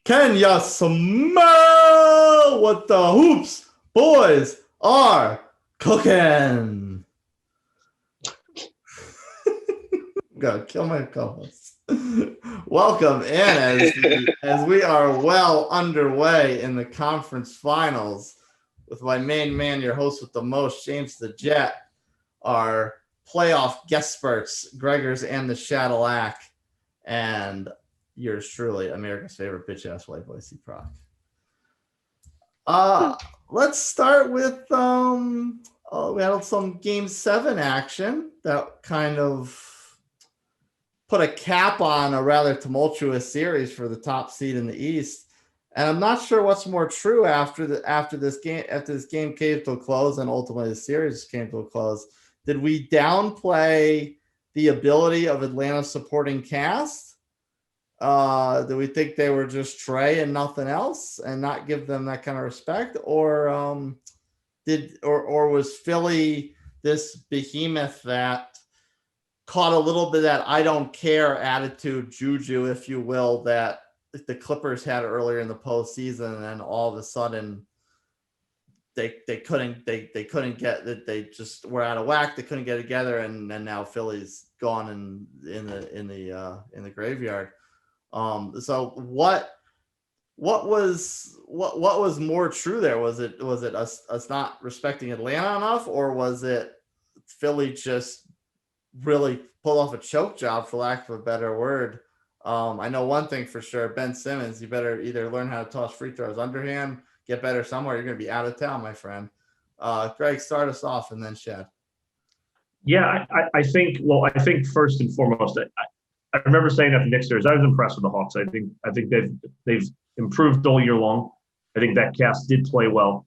Can ya smell what the hoops boys are cooking? I'm gonna kill my co-host. Welcome in as we are well underway in the conference finals with my main man, your host with the most, James the Jet, our playoff guest experts, Gregors and the Shadowlac, and yours truly, America's favorite bitch ass white boy, CProc. Let's start with we had some game 7 action that kind of put a cap on a rather tumultuous series for the top seed in the East. And I'm not sure what's more true after this game came to a close and ultimately the series came to a close. Did we downplay the ability of Atlanta's supporting cast? Do we think they were just Trey and nothing else and not give them that kind of respect? Or was Philly this behemoth that caught a little bit of that I don't care attitude, juju, if you will, that the Clippers had earlier in the postseason, and then all of a sudden they couldn't get that, they just were out of whack, they couldn't get together, and now Philly's gone in the graveyard. So what was more true there? Was it us not respecting Atlanta enough, or was it Philly just really pulled off a choke job, for lack of a better word? I know one thing for sure, Ben Simmons, you better either learn how to toss free throws underhand, get better somewhere. You're going to be out of town, my friend. Greg, start us off, and then Shad. Yeah, I think first and foremost, I remember saying that the Knicks, I was impressed with the Hawks. I think they've improved all year long. I think that cast did play well.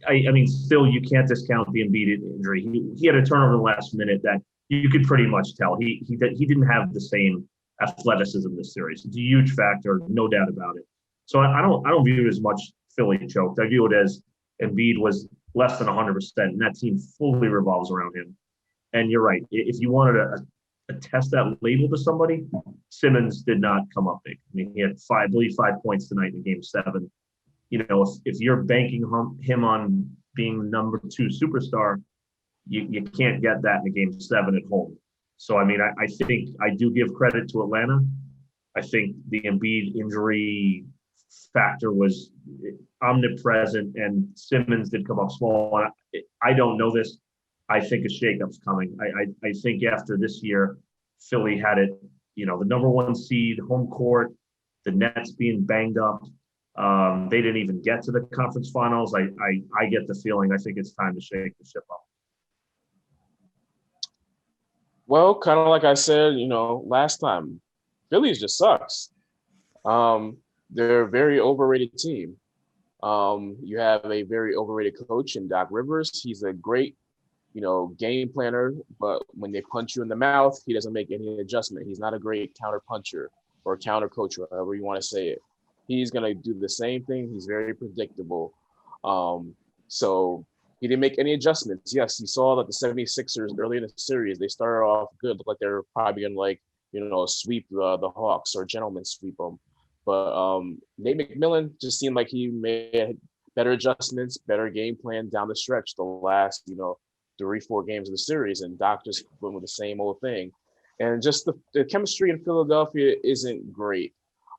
I mean, still, you can't discount the Embiid injury. He had a turnover in the last minute that you could pretty much tell he didn't have the same athleticism this series. It's a huge factor, no doubt about it. So I don't view it as much Philly choked. I view it as Embiid was less than 100%, and that team fully revolves around him. And you're right. If you wanted to attest that label to somebody, Simmons did not come up big. I mean, he had 5 points tonight in game 7. You know, if you're banking him on being number 2 superstar, you can't get that in a game 7 at home. So, I mean, I think I do give credit to Atlanta. I think the Embiid injury factor was omnipresent, and Simmons did come up small. I don't know this. I think a shakeup's coming. I think after this year, Philly had it, the number 1 seed, home court, the Nets being banged up. They didn't even get to the conference finals. I get the feeling, I think it's time to shake the ship up. Well, kind of like I said, last time, Phillies just sucks. They're a very overrated team. You have a very overrated coach in Doc Rivers. He's a great, game planner, but when they punch you in the mouth, he doesn't make any adjustment. He's not a great counter puncher or counter coach, or however you want to say it. He's going to do the same thing. He's very predictable. So he didn't make any adjustments. Yes, you saw that the 76ers early in the series, they started off good, looked like they were probably going to sweep the Hawks or gentlemen sweep them. But Nate McMillan just seemed like he made better adjustments, better game plan down the stretch the last, 3-4 games of the series, and Doc just went with the same old thing. And just the chemistry in Philadelphia isn't great.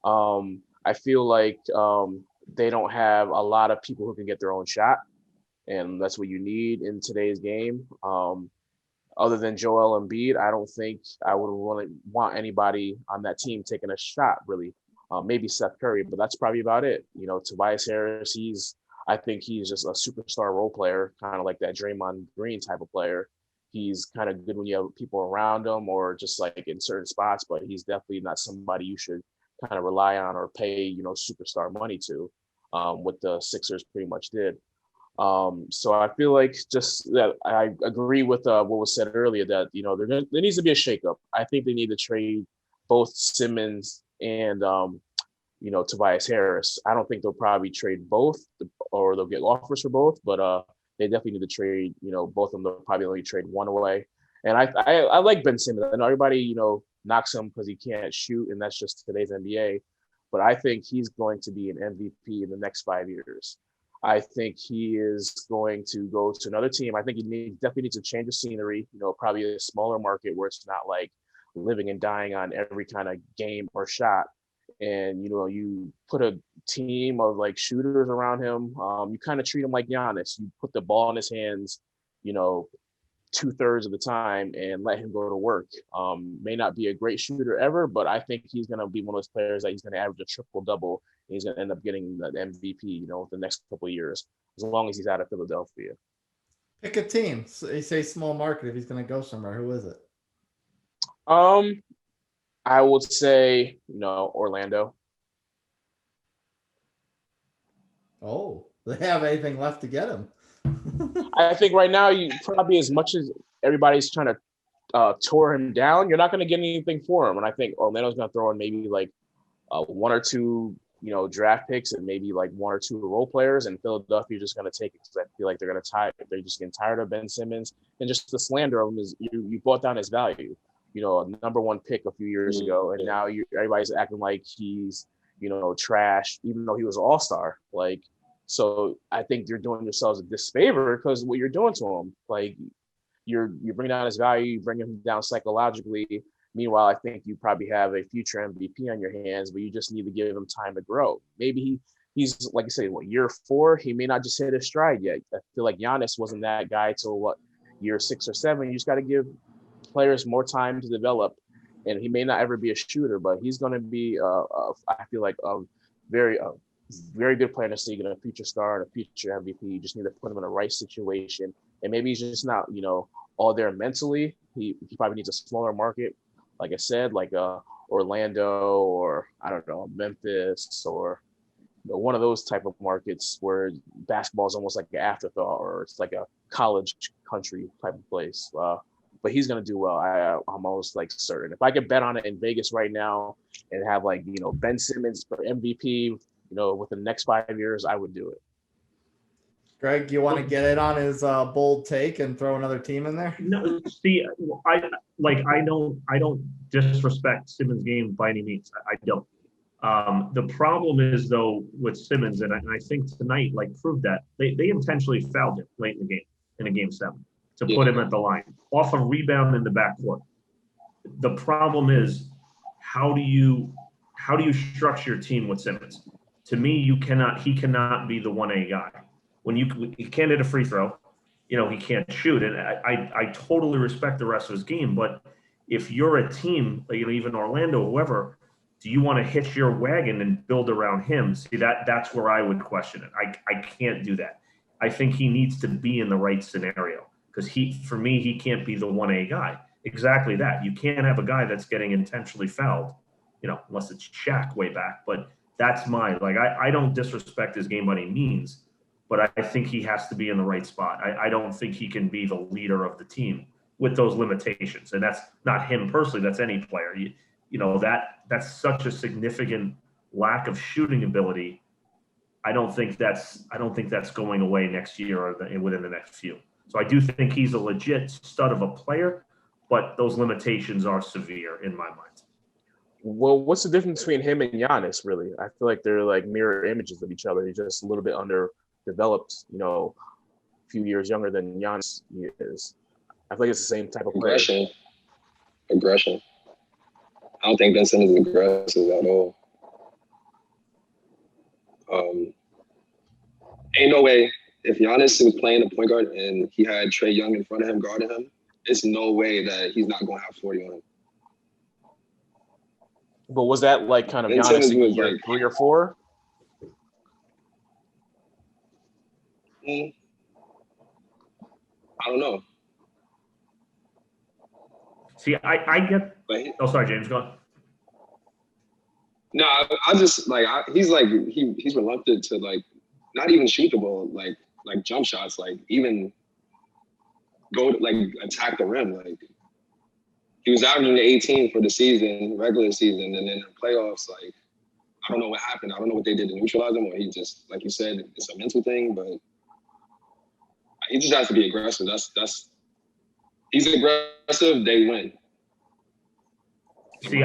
I feel like they don't have a lot of people who can get their own shot, and that's what you need in today's game. Other than Joel Embiid, I don't think I would really want anybody on that team taking a shot, really. Maybe Seth Curry, but that's probably about it. Tobias Harris, I think he's just a superstar role player, kind of like that Draymond Green type of player. He's kind of good when you have people around him or just like in certain spots, but he's definitely not somebody you should kind of rely on or pay, superstar money to, what the Sixers pretty much did. So I feel like just that I agree with what was said earlier that, there needs to be a shakeup. I think they need to trade both Simmons and, Tobias Harris. I don't think they'll probably trade both or they'll get offers for both, but they definitely need to trade, both of them. They'll probably only trade one away. And I like Ben Simmons. I know everybody, knocks him because he can't shoot, and that's just today's NBA. but I think he's going to be an MVP in the next 5 years. I think he is going to go to another team. I think definitely needs to change the scenery, probably a smaller market where it's not like living and dying on every kind of game or shot. And, you put a team of like shooters around him. You kind of treat him like Giannis. You put the ball in his hands, 2/3 of the time and let him go to work. May not be a great shooter ever, but I think he's going to be one of those players that he's going to average a triple-double. And he's going to end up getting the MVP, the next couple of years, as long as he's out of Philadelphia. Pick a team. So you say small market if he's going to go somewhere. Who is it? I would say, Orlando. Oh, they have anything left to get him? I think right now, you probably, as much as everybody's trying to tore him down, you're not going to get anything for him. And I think Orlando's going to throw in maybe like one or two, draft picks and maybe like one or two role players. And Philadelphia just going to take it because I feel like they're just getting tired of Ben Simmons. And just the slander of him is you brought down his value. A number one pick a few years ago, and now everybody's acting like he's, trash, even though he was an all-star. Like, so I think you're doing yourselves a disfavor because what you're doing to him, like you're bringing down his value, you bring him down psychologically. Meanwhile, I think you probably have a future MVP on your hands, but you just need to give him time to grow. Maybe he's like you say, year 4, he may not just hit his stride yet. I feel like Giannis wasn't that guy till year 6 or 7. You just got to give players more time to develop, and he may not ever be a shooter, but he's going to be I feel like a very good player in the league and a future star and a future MVP. You just need to put him in the right situation, and maybe he's just not all there mentally. He probably needs a smaller market, like I said, like Orlando or I don't know, Memphis or one of those type of markets where basketball is almost like an afterthought or it's like a college country type of place. But he's going to do well. I'm almost like certain. If I could bet on it in Vegas right now and have like, Ben Simmons for MVP, within the next 5 years, I would do it. Greg, you want to get it on his bold take and throw another team in there? No, see, I don't disrespect Simmons' game by any means. I don't. The problem is though with Simmons, and I think tonight proved that they intentionally fouled him late in the game, in a game 7. To put him at the line off a rebound in the backcourt. The problem is how do you structure your team with Simmons? To me, he cannot be the 1A guy. When you can't hit a free throw, he can't shoot. And I totally respect the rest of his game, but if you're a team, even Orlando, whoever, do you want to hitch your wagon and build around him? See, that's where I would question it. I can't do that. I think he needs to be in the right scenario. Because for me, he can't be the 1A guy. Exactly that. You can't have a guy that's getting intentionally fouled, unless it's Shaq way back. But that's I don't disrespect his game by any means, but I think he has to be in the right spot. I don't think he can be the leader of the team with those limitations. And that's not him personally. That's any player. That's such a significant lack of shooting ability. I don't think that's going away next year or within the next few. So I do think he's a legit stud of a player, but those limitations are severe in my mind. Well, what's the difference between him and Giannis, really? I feel like they're like mirror images of each other. He's just a little bit underdeveloped, a few years younger than Giannis is. I feel like it's the same type of player. Aggression. I don't think Ben Simmons is aggressive at all. Ain't no way. If Giannis was playing a point guard and he had Trae Young in front of him guarding him, it's no way that he's not going to have 40 on him. But was that kind of Giannis in year 3 or 4? I don't know. See, I get. Oh, sorry, James, go on. No, I just he's reluctant to not even shoot the ball, like jump shots, even go to attack the rim. He was averaging 18 for the season, regular season, and then in the playoffs, I don't know what happened. I don't know what they did to neutralize him, or he just, like you said, it's a mental thing, but he just has to be aggressive. He's aggressive, they win. See,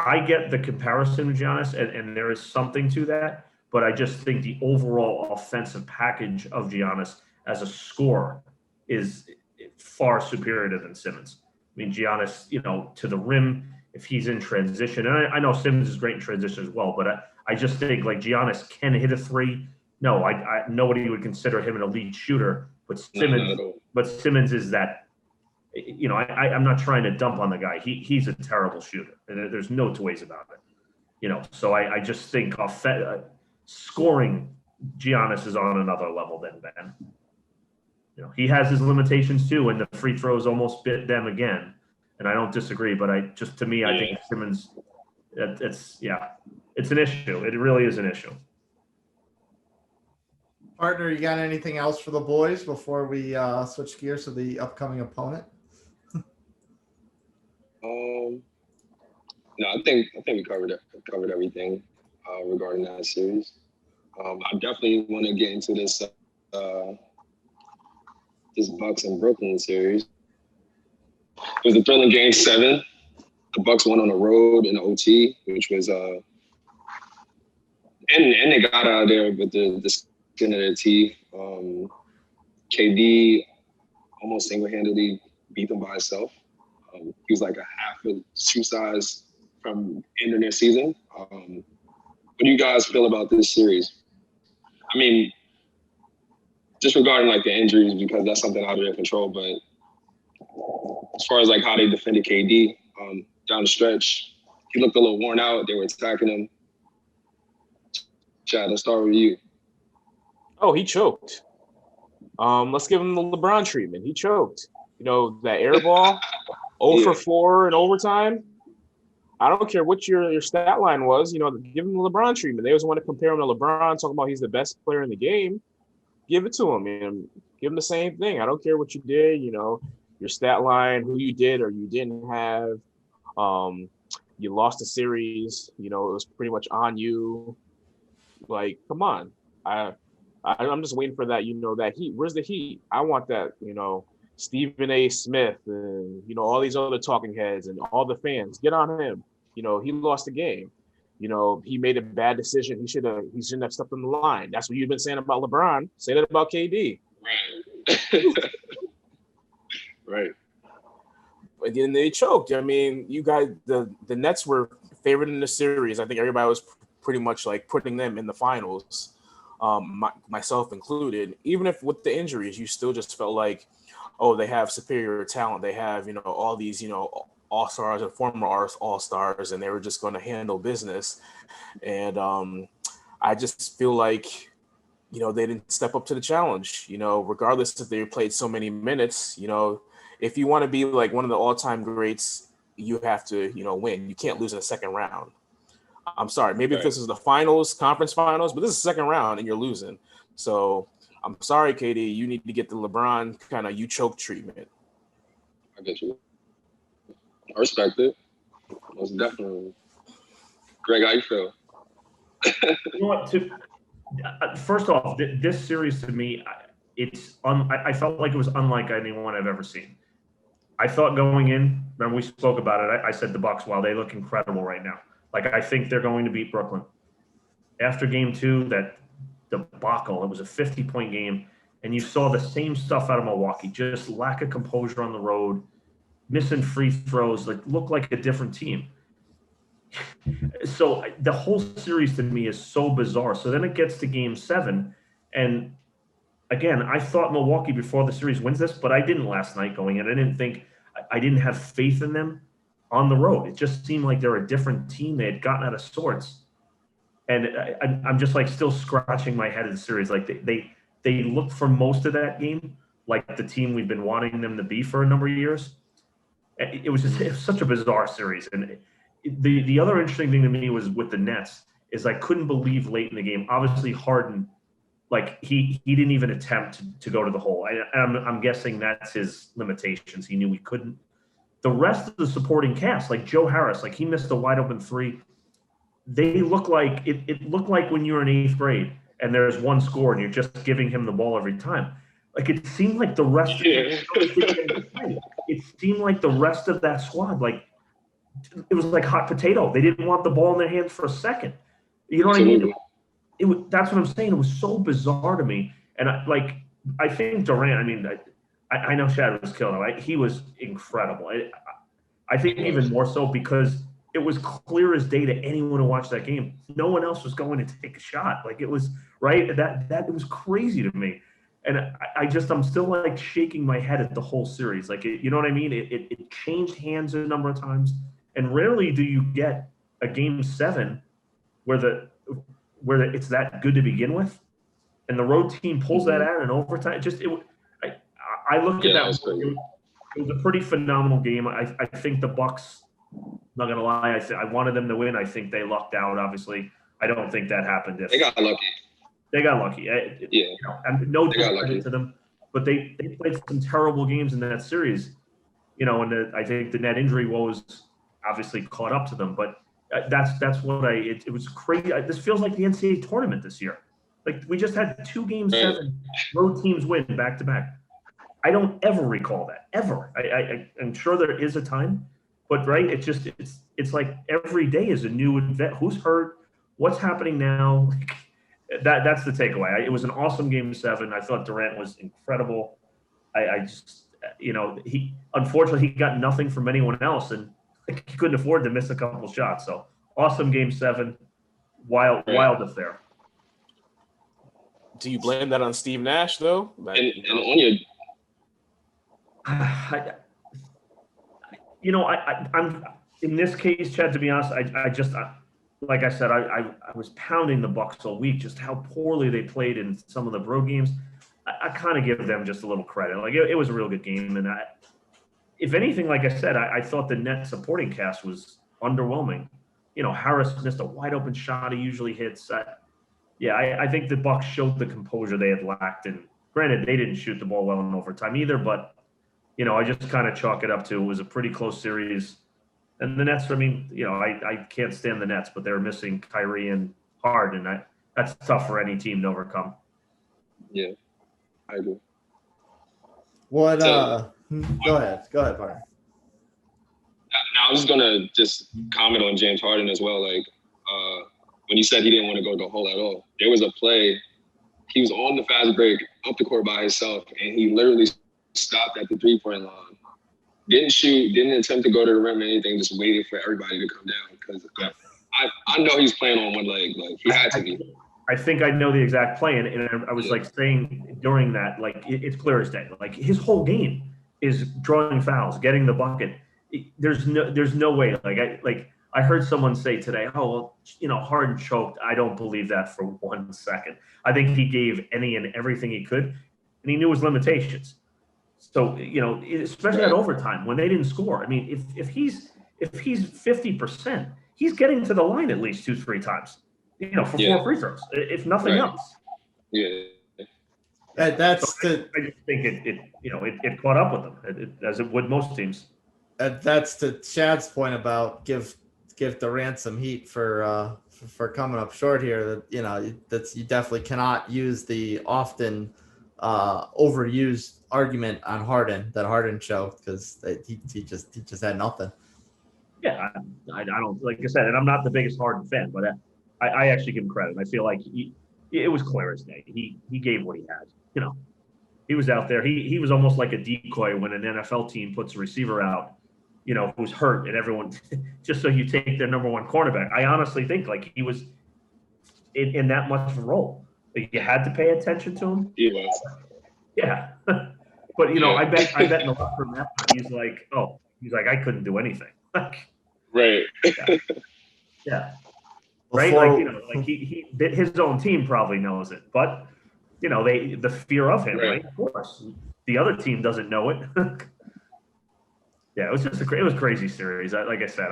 I get the comparison with Giannis, and there is something to that, but I just think the overall offensive package of Giannis as a scorer is far superior than Simmons. I mean, Giannis, to the rim, if he's in transition, and I know Simmons is great in transition as well, but I just think like Giannis can hit a three. No, nobody would consider him an elite shooter, but Simmons is that. I'm not trying to dump on the guy. He's a terrible shooter, and there's no two ways about it. So I just think scoring, Giannis is on another level than Ben. He has his limitations too, and the free throws almost bit them again. And I don't disagree, but I think Simmons, it's an issue. It really is an issue. Partner, you got anything else for the boys before we switch gears to the upcoming opponent? No, I think we covered everything regarding that series. I definitely want to get into this Bucks and Brooklyn series. It was a thrilling game 7. The Bucks won on the road in the OT, which was and they got out of there with the skin of their teeth. KD almost single-handedly beat them by himself. He was like a half a shoe size from ending their season. What do you guys feel about this series? I mean, just regarding like the injuries, because that's something out of their control, but as far as like how they defended KD down the stretch, he looked a little worn out. They were attacking him. Chad, let's start with you. Oh, he choked. Let's give him the LeBron treatment. He choked. That air ball, 0 for 4 in overtime. I don't care what your stat line was. Give him the LeBron treatment. They always want to compare him to LeBron, talking about he's the best player in the game. Give it to him, and give him the same thing. I don't care what you did. Your stat line, who you did or you didn't have. You lost the series. It was pretty much on you. Like, come on. I'm just waiting for that. That heat. Where's the heat? I want that. Stephen A. Smith and all these other talking heads and all the fans. Get on him. He lost the game. He made a bad decision. He shouldn't have stepped on the line. That's what you've been saying about LeBron. Say that about KD. Right. Right. But then they choked. I mean, you guys, the Nets were favored in the series. I think everybody was pretty much like putting them in the finals, myself included. Even if with the injuries, you still just felt like, oh, they have superior talent. They have, all these, all-stars and former all-stars, and they were just going to handle business. And I just feel like, they didn't step up to the challenge, regardless if they played so many minutes. If you want to be like one of the all-time greats, you have to, win. You can't lose in the second round. I'm sorry. Maybe if this is the finals, conference finals, but this is the second round and you're losing. So I'm sorry, KD. You need to get the LeBron kind of you choke treatment. I get you. I respect it. Most definitely. Greg, how you feel? You know what? First off, this series to me, I felt like it was unlike anyone I've ever seen. I thought going in, remember we spoke about it. I said the Bucks, wow, they look incredible right now. Like, I think they're going to beat Brooklyn. After game 2, that debacle, it was a 50-point game, and you saw the same stuff out of Milwaukee, just lack of composure on the road, missing free throws, like look like a different team. So the whole series to me is so bizarre. So then it gets to game 7, and again, I thought Milwaukee before the series wins this, but I didn't last night going in. I didn't have faith in them on the road. It just seemed like they're a different team. They had gotten out of sorts. And I'm just like still scratching my head in the series. Like they looked for most of that game like the team we've been wanting them to be for a number of years. It was such a bizarre series. And the other interesting thing to me was with the Nets is I couldn't believe late in the game. Obviously Harden, like he didn't even attempt to go to the hole. I'm guessing that's his limitations. He knew he couldn't. The rest of the supporting cast, like Joe Harris, like he missed a wide open 3. They look like it looked like when you were in 8th grade and there's one score and you're just giving him the ball every time. Like it seemed like the rest. It seemed like the rest of that squad, like it was like hot potato. They didn't want the ball in their hands for a second. You know what I mean? That's what I'm saying. It was so bizarre to me. And I think Durant, I mean, I know Shad was killing him. Right? He was incredible. I think even more so because it was clear as day to anyone who watched that game. No one else was going to take a shot. Like, it was right. That it was crazy to me. And I'm still like shaking my head at the whole series. Like, you know what I mean? It changed hands a number of times. And rarely do you get a game 7 where it's that good to begin with, and the road team pulls that out in overtime. I look at that. It was a pretty phenomenal game. I think the Bucks. Not gonna lie, I wanted them to win. I think they lucked out. Obviously, I don't think that happened. They got lucky. They got lucky. Yeah. And no discredit to them, but they played some terrible games in that series. And I think the net injury woes obviously caught up to them. But that's what it was crazy. This feels like the NCAA tournament this year. Like, we just had 2 game 7 road teams win back to back. I don't ever recall that, ever. I'm sure there is a time, but right, it's like every day is a new event. Who's hurt? What's happening now? That's the takeaway. It was an awesome game 7. I thought Durant was incredible. I just, he unfortunately he got nothing from anyone else, and he couldn't afford to miss a couple shots. So awesome game 7, wild affair. Do you blame that on Steve Nash though? And on your. I'm in this case, Chad, to be honest, like I said, I was pounding the Bucks all week, just how poorly they played in some of the road games. I kind of give them just a little credit. Like, it was a real good game. And if anything, like I said, I thought the net supporting cast was underwhelming. Harris missed a wide open shot he usually hits. I think the Bucks showed the composure they had lacked. And granted, they didn't shoot the ball well in overtime either, but I just kind of chalk it up to it was a pretty close series. And the Nets, I mean, I can't stand the Nets, but they were missing Kyrie and Harden. That's tough for any team to overcome. Yeah, I agree. Go ahead, Parker. Now, I was gonna just comment on James Harden as well. Like, when you said he didn't want to go the hole at all, there was a play. He was on the fast break, up the court by himself, and he literally stopped at the 3-point line. Didn't shoot, didn't attempt to go to the rim or anything, just waited for everybody to come down. Because I know he's playing on one leg. Like, he had to be. I think I know the exact play. And I was saying during that, like, it's clear as day. Like, his whole game is drawing fouls, getting the bucket. There's no way. I heard someone say today, Harden choked. I don't believe that for 1 second. I think he gave any and everything he could, and he knew his limitations. So, especially at overtime when they didn't score. I mean, if he's 50%, he's getting to the line at least 2-3 times, for 4 free throws, if nothing else. Yeah. I just think it caught up with them as it would most teams. That's to Chad's point about give Durant some heat for coming up short here. That you definitely cannot use the often overused argument on Harden that Harden choked because he just had nothing. Yeah, I don't, like I said, and I'm not the biggest Harden fan, but I actually give him credit. I feel like it was clear as day. He gave what he had. He was out there. He was almost like a decoy when an NFL team puts a receiver out, who's hurt, and everyone just so you take their number 1 cornerback. I honestly think like he was in that much of a role. You had to pay attention to him. He was. Yeah. But I bet in the locker room after he's like, I couldn't do anything. Right. Yeah. Right. He his own team probably knows it, but the fear of him, right? Of course, the other team doesn't know it. Yeah, it was just it was a crazy series. Like I said,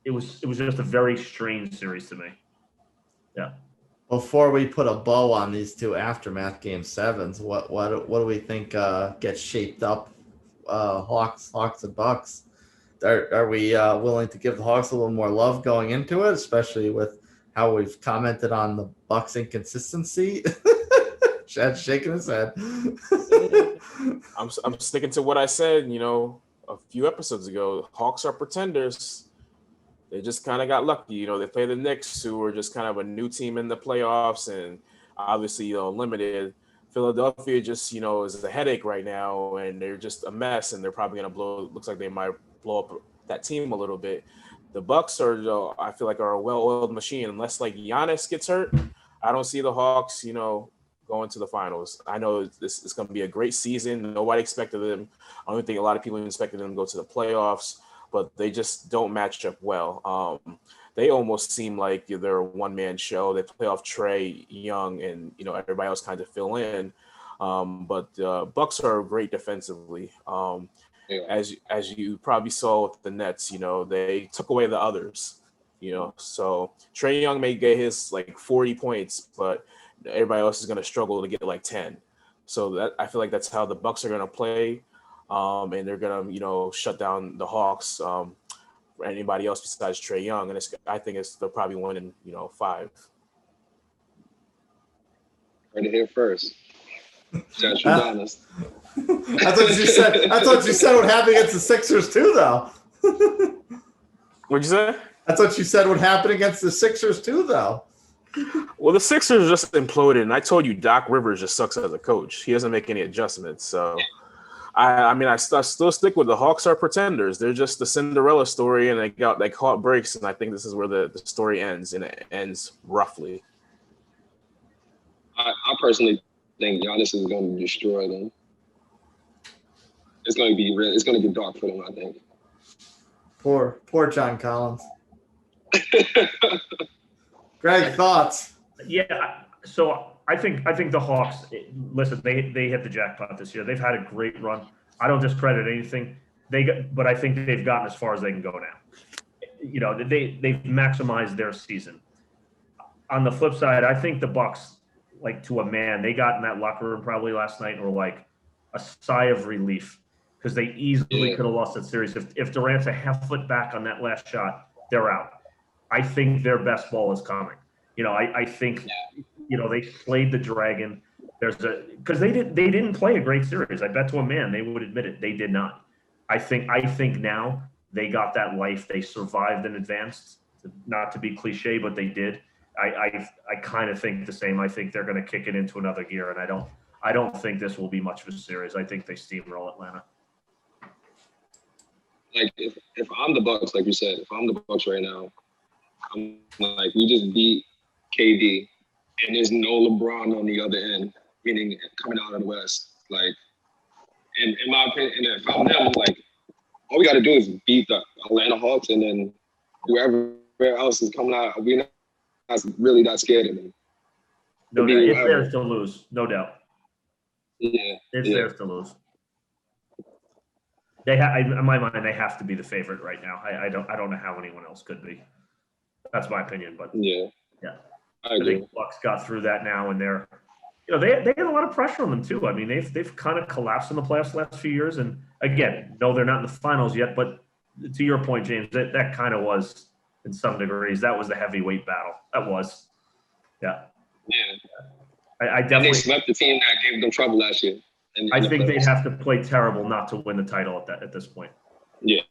it was just a very strange series to me. Yeah. Before we put a bow on these 2 aftermath game 7s, what do we think gets shaped up? Hawks and Bucks. Are we willing to give the Hawks a little more love going into it, especially with how we've commented on the Bucks' inconsistency? Chad's shaking his head. I'm sticking to what I said. a few episodes ago, Hawks are pretenders. They just kind of got lucky. You know, they play the Knicks, who were just kind of a new team in the playoffs and obviously, limited. Philadelphia just, is a headache right now, and they're just a mess, and they're probably going to looks like they might blow up that team a little bit. The Bucks are, I feel like, are a well-oiled machine. Unless, like, Giannis gets hurt, I don't see the Hawks, going to the finals. I know this is going to be a great season. Nobody expected them. I don't think a lot of people expected them to go to the playoffs, but they just don't match up well. They almost seem like they're a one-man show. They play off Trae Young, and everybody else kind of fill in. But Bucks are great defensively. As you probably saw with the Nets, they took away the others. So Trae Young may get his like 40 points, but everybody else is going to struggle to get like 10. So that I feel like that's how the Bucks are going to play, and they're going to shut down the Hawks. Anybody else besides Trae Young, and I think they'll probably win in 5. Heard it here first. Josh Udonis. I thought you said. I thought you said what happened against the Sixers too, though. What'd you say? I thought you said what happened against the Sixers too, though. Well, the Sixers just imploded, and I told you Doc Rivers just sucks as a coach. He doesn't make any adjustments, so. I still stick with the Hawks are pretenders. They're just the Cinderella story, and they caught breaks, and I think this is where the story ends, and it ends roughly. I personally think Giannis is going to destroy them. It's going to be real. It's going to get dark for them, I think. Poor John Collins. Greg, thoughts? Yeah, so I think the Hawks. Listen, they hit the jackpot this year. They've had a great run. I don't discredit anything but I think they've gotten as far as they can go now. They've maximized their season. On the flip side, I think the Bucks, like to a man, they got in that locker room probably last night and were like a sigh of relief because they easily could have lost that series. If Durant's a half foot back on that last shot, they're out. I think their best ball is coming. I think. They slayed the dragon. Because they didn't play a great series. I bet to a man they would admit it. They did not. I think now they got that life. They survived and advanced. Not to be cliche, but they did. I kind of think the same. I think they're going to kick it into another gear, and I don't think this will be much of a series. I think they steamroll Atlanta. Like if I'm the Bucks, like you said, if I'm the Bucks right now, I'm like, we just beat KD. And there's no LeBron on the other end, meaning coming out of the West. Like, in my opinion, and if I'm them, like, all we got to do is beat the Atlanta Hawks, and then whoever else is coming out, we're not really that scared of them. No doubt. It's theirs to lose, no doubt. Yeah. It's theirs to lose. In my mind, they have to be the favorite right now. I don't know how anyone else could be. That's my opinion, but yeah. I think the Bucks got through that now, and they're, they had a lot of pressure on them too. I mean, they've kind of collapsed in the playoffs the last few years, and again, no, they're not in the finals yet. But to your point, James, that kind of was, in some degrees, that was the heavyweight battle. That was, yeah. I definitely. And they swept the team that gave them trouble last year. I think they'd have to play terrible not to win the title at this point. Yeah.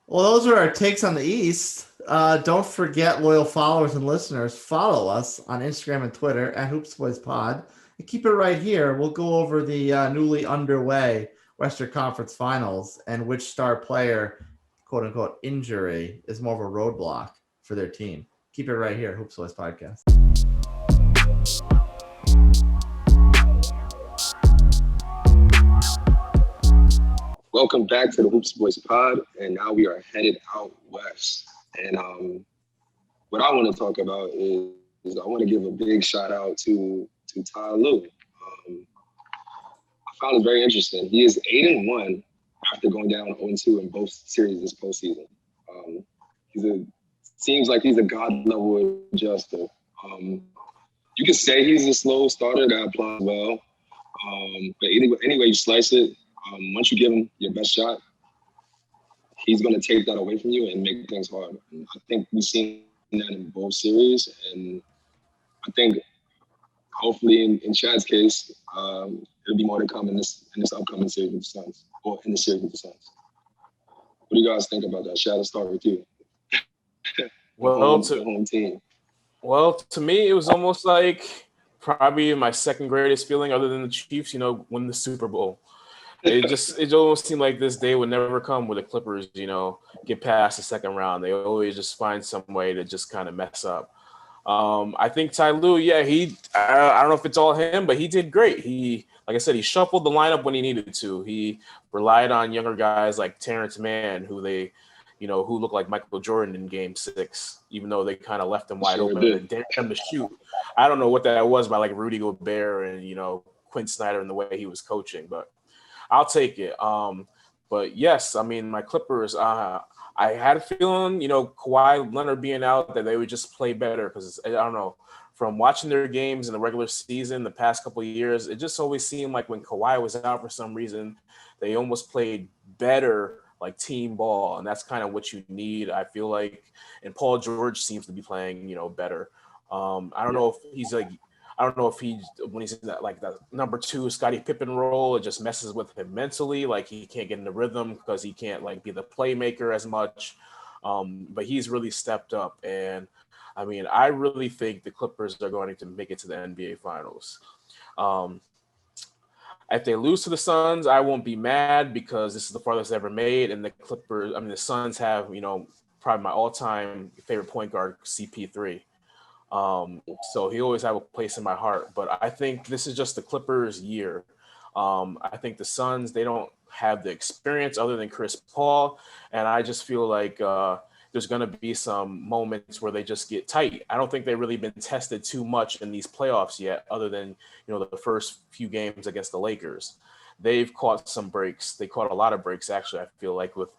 Well, those are our takes on the East. Don't forget, loyal followers and listeners, follow us on Instagram and Twitter at HoopsBoysPod. And keep it right here. We'll go over the newly underway Western Conference Finals and which star player, quote unquote, injury is more of a roadblock for their team. Keep it right here, Hoops Boys Podcast. Welcome back to the Hoops Boys Pod, and now we are headed out west. And what I want to talk about is I want to give a big shout out to Ty Lue. I found it very interesting. He is 8-1 after going down 0-2 in both series this postseason. Seems like he's a god-level adjuster. You could say he's a slow starter that applies well, but anyway you slice it, once you give him your best shot, he's going to take that away from you and make things hard. I think we've seen that in both series, and I think hopefully in Chad's case, it'll be more to come in this upcoming series with the Suns, or in the series with the Suns. What do you guys think about that? Chad, I'll start with you. The home team. Well, to me, it was almost like probably my second greatest feeling, other than the Chiefs, win the Super Bowl. It almost seemed like this day would never come where the Clippers, get past the second round. They always just find some way to just kind of mess up. I think Ty Lue, I don't know if it's all him, but he did great. Like I said, he shuffled the lineup when he needed to. He relied on younger guys like Terrence Mann, who looked like Michael Jordan in Game 6, even though they kind of left him wide open and dared him to shoot. I don't know what that was by like Rudy Gobert and, Quinn Snyder and the way he was coaching, but I'll take it. But yes, I mean, my Clippers, I had a feeling, Kawhi Leonard being out, that they would just play better because, I don't know, from watching their games in the regular season the past couple of years, it just always seemed like when Kawhi was out for some reason, they almost played better, like team ball, and that's kind of what you need, I feel like. And Paul George seems to be playing, better. I don't know if he, when he's in that like the number 2 Scottie Pippen role, it just messes with him mentally. Like he can't get in the rhythm because he can't like be the playmaker as much. But he's really stepped up, and I mean, I really think the Clippers are going to make it to the NBA Finals. If they lose to the Suns, I won't be mad because this is the farthest ever made, and the Suns have probably my all-time favorite point guard, CP3. So he always have a place in my heart, but I think this is just the Clippers' year. I think the Suns, they don't have the experience other than Chris Paul, and I just feel like there's going to be some moments where they just get tight. I don't think they've really been tested too much in these playoffs yet, other than the first few games against the Lakers. They've caught some breaks. They caught a lot of breaks, actually, I feel like, with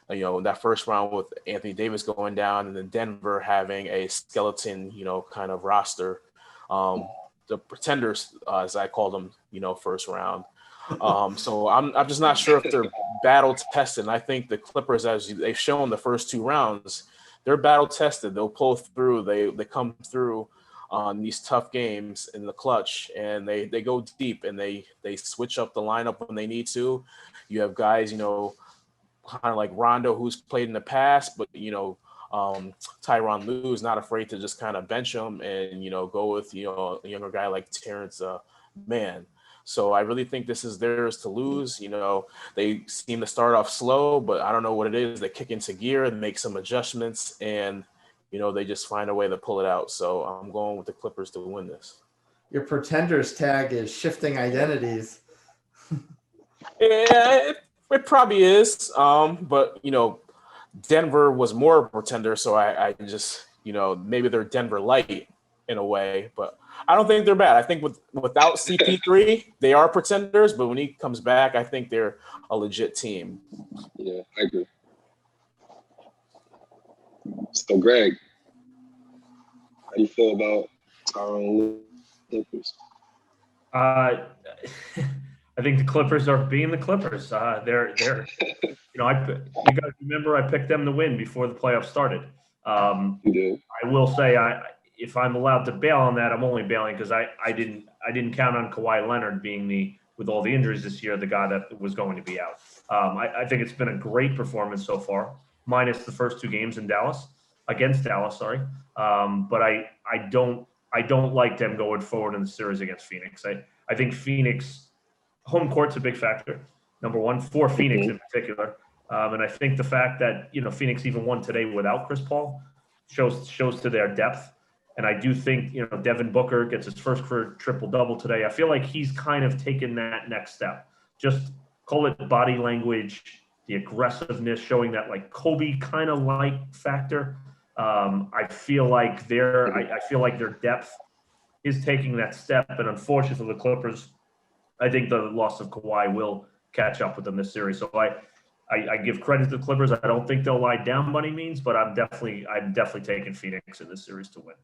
that first round with Anthony Davis going down and then Denver having a skeleton, kind of roster. The pretenders, as I call them, first round. So I'm just not sure if they're battle tested. And I think the Clippers, as they've shown the first 2 rounds, they're battle tested. They'll pull through. They come through on these tough games in the clutch, and they go deep, and they switch up the lineup when they need to. You have guys, kind of like Rondo, who's played in the past, but Tyronn Lue is not afraid to just kind of bench him and go with a younger guy like Terrence Mann. So I really think this is theirs to lose. They seem to start off slow, but I don't know what it is. They kick into gear and make some adjustments, and they just find a way to pull it out. So I'm going with the Clippers to win this. Your pretenders tag is shifting identities. Yeah, it probably is. But Denver was more a pretender, so I just maybe they're Denver light in a way, but I don't think they're bad. I think without CP3, they are pretenders, but when he comes back, I think they're a legit team. Yeah, I agree. So, Greg, how do you feel about Tyronn Clippers? I think the Clippers are being the Clippers. They're you guys remember I picked them to win before the playoffs started. You did. I will say if I'm allowed to bail on that, I'm only bailing because I didn't count on Kawhi Leonard being with all the injuries this year, the guy that was going to be out. I think it's been a great performance so far, minus the first 2 games against Dallas. But I don't like them going forward in the series against Phoenix. I think Phoenix home court's a big factor. Number 1 for Phoenix in particular. And I think the fact that, Phoenix even won today without Chris Paul shows to their depth. And I do think, Devin Booker gets his first career triple-double today. I feel like he's kind of taken that next step. Just call it body language, the aggressiveness, showing that like Kobe kind of like factor. I feel like their depth is taking that step. And unfortunately for the Clippers, I think the loss of Kawhi will catch up with them this series. So I give credit to the Clippers. I don't think they'll lie down by any means, but I'm definitely taking Phoenix in this series to win.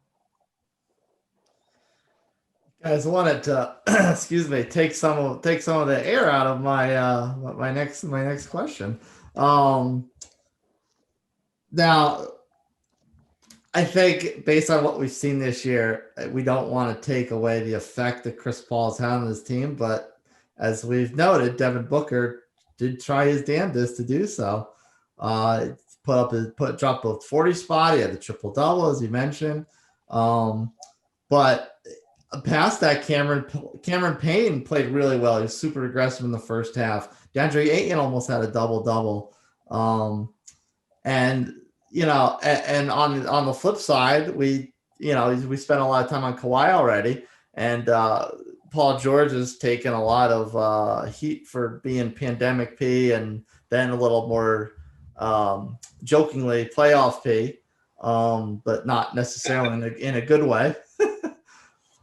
Guys, wanted to take some of the air out of my next question. Now I think based on what we've seen this year, we don't want to take away the effect that Chris Paul's had on his team, but as we've noted, Devin Booker did try his damnedest to do so. Dropped the 40 spot. He had the triple double, as you mentioned. But past that, Cameron Payne played really well. He was super aggressive in the first half. DeAndre Ayton almost had a double double. And on the flip side, we spent a lot of time on Kawhi already, and Paul George has taken a lot of heat for being pandemic P, and then a little more jokingly playoff P, but not necessarily in a good way.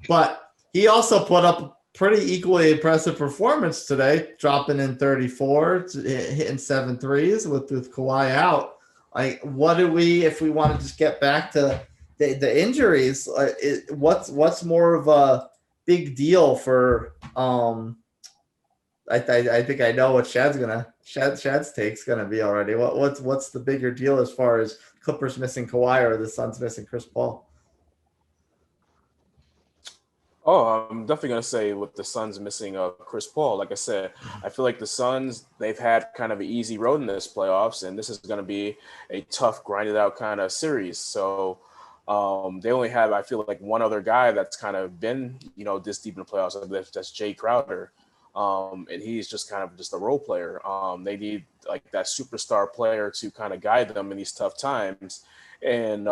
But he also put up a pretty equally impressive performance today, dropping in 34, hitting 7 threes with Kawhi out. Like, what do we, if we want to just get back to the injuries, what's more of a big deal for, I think I know what Shad's take's gonna be already. What's the bigger deal as far as Clippers missing Kawhi or the Suns missing Chris Paul? Oh, I'm definitely going to say with the Suns missing Chris Paul. Like I said, I feel like the Suns, they've had kind of an easy road in this playoffs, and this is going to be a tough, grinded out kind of series. So they only have, I feel like, one other guy that's kind of been, this deep in the playoffs. That's Jay Crowder. And he's just kind of just a role player. They need like that superstar player to kind of guide them in these tough times. And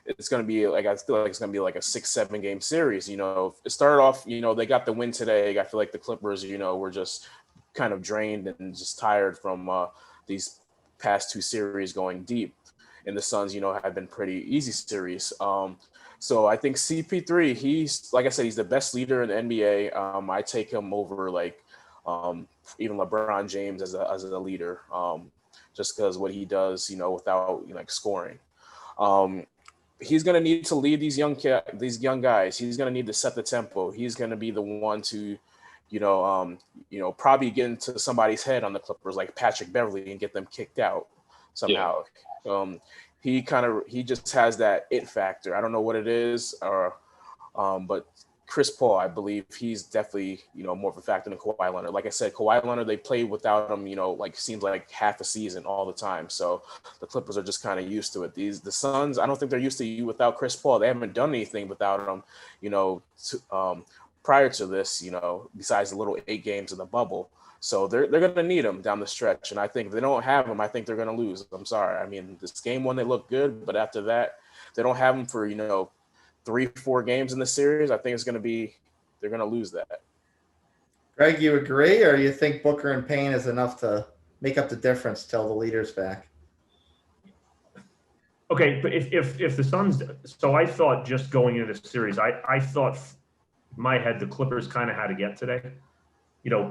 it's going to be like, I feel like it's going to be like a 6-7 game series. It started off, they got the win today. I feel like the Clippers, were just kind of drained and just tired from these past 2 series going deep. And the Suns, have been pretty easy series. So I think CP3, he's, like I said, he's the best leader in the NBA. I take him over like even LeBron James as a leader, just because what he does, without scoring. He's going to need to lead these young guys. He's going to need to set the tempo. He's going to be the one to, probably get into somebody's head on the Clippers like Patrick Beverly and get them kicked out somehow. Yeah. He just has that it factor. I don't know what it is, but Chris Paul, I believe he's definitely, more of a factor than Kawhi Leonard. Like I said, Kawhi Leonard, they played without him, seems like half a season all the time. So the Clippers are just kind of used to it. The Suns, I don't think they're used to you without Chris Paul. They haven't done anything without him, prior to this, besides the little 8 games in the bubble. So they're going to need him down the stretch. And I think if they don't have him, I think they're going to lose. I'm sorry. I mean, this game one, they look good, but after that, they don't have him for, 3-4 games in the series. I think they're going to lose that. Greg, you agree, or you think Booker and Payne is enough to make up the difference till the leader's back? Okay, but if the Suns, so I thought just going into this series, I thought in my head the Clippers kind of had to get today,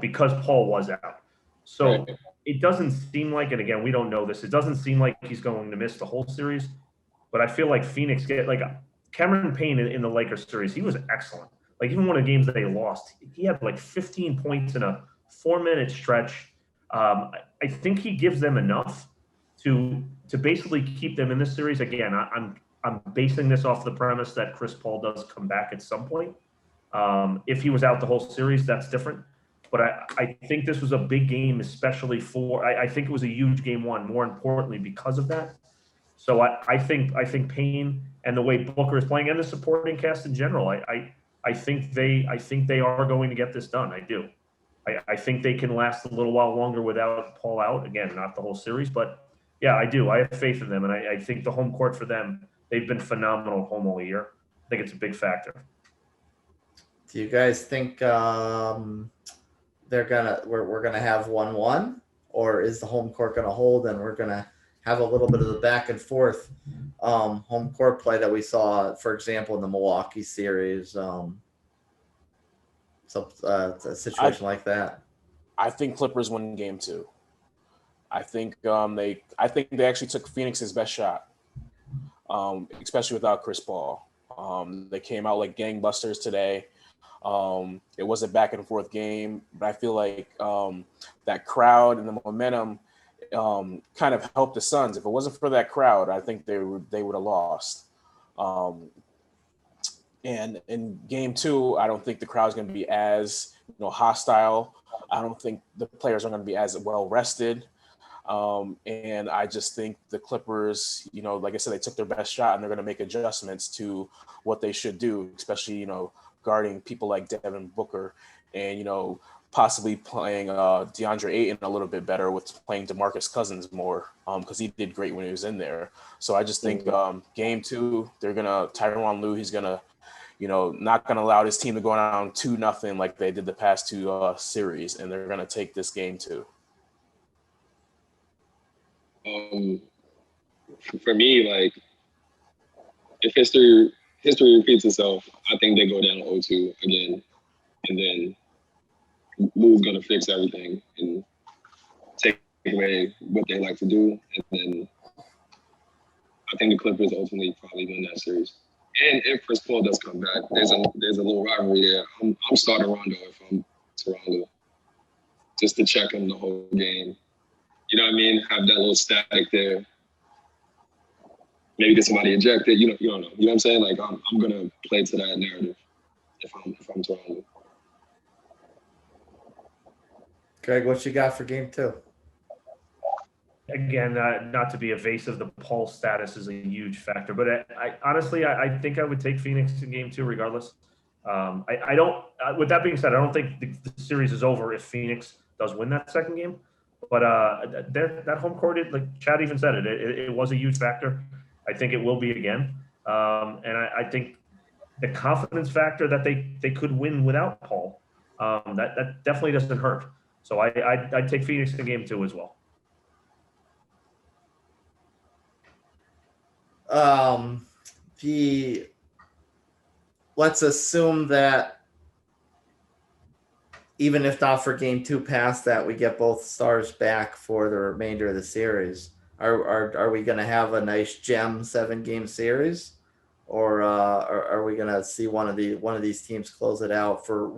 because Paul was out. So Right. It doesn't seem like, and again, we don't know this, it doesn't seem like he's going to miss the whole series, but I feel like Phoenix Cameron Payne in the Lakers series, he was excellent. Like even one of the games that they lost, he had like 15 points in a 4-minute stretch. I think he gives them enough to basically keep them in this series. Again, I'm basing this off the premise that Chris Paul does come back at some point. If he was out the whole series, that's different. But I think this was a big game, especially I think it was a huge game one, more importantly because of that. So I think Payne and the way Booker is playing and the supporting cast in general, I think they are going to get this done. I do. I think they can last a little while longer without Paul out. Again, not the whole series, but yeah, I do. I have faith in them, and I think the home court for them, they've been phenomenal at home all year. I think it's a big factor. Do you guys think we're gonna have 1-1, or is the home court gonna hold and we're gonna have a little bit of the back and forth home court play that we saw, for example, in the Milwaukee series? A situation like that. I think Clippers win game 2. I think they actually took Phoenix's best shot, especially without Chris Paul. They came out like gangbusters today. It was a back and forth game, but I feel like that crowd and the momentum kind of helped the Suns. If it wasn't for that crowd, I think they would have lost. And in game 2, I don't think the crowd's going to be as hostile. I don't think the players are going to be as well rested. And I just think the Clippers, like I said, they took their best shot and they're going to make adjustments to what they should do, especially, guarding people like Devin Booker and, possibly playing DeAndre Ayton a little bit better with playing DeMarcus Cousins more because he did great when he was in there. So I just think game 2, they're going to, Tyronn Lue, he's going to, not going to allow his team to go down 2-0 like they did the past 2 series, and they're going to take this game 2. For me, like, if history repeats itself, I think they go down 0-2 again, and then Lou's gonna fix everything and take away what they like to do, and then I think the Clippers ultimately probably win that series. And if Chris Paul does come back, there's a little rivalry there. I'm starting Rondo if I'm Toronto, just to check him the whole game. You know what I mean? Have that little static there. Maybe get somebody ejected. You don't know. You know what I'm saying? Like I'm gonna play to that narrative if I'm Toronto. Greg, what you got for game 2? Again, not to be evasive, the Paul status is a huge factor. But I honestly, I think I would take Phoenix in game 2 regardless. I don't. With that being said, I don't think the series is over if Phoenix does win that second game. But that home court, like Chad even said it was a huge factor. I think it will be again. And I think the confidence factor that they could win without Paul, that definitely doesn't hurt. So I'd take Phoenix in game 2 as well. Let's assume that even if not for game 2 past that, we get both stars back for the remainder of the series. Are we going to have a nice gem 7-game series, or are we going to see one of these teams close it out for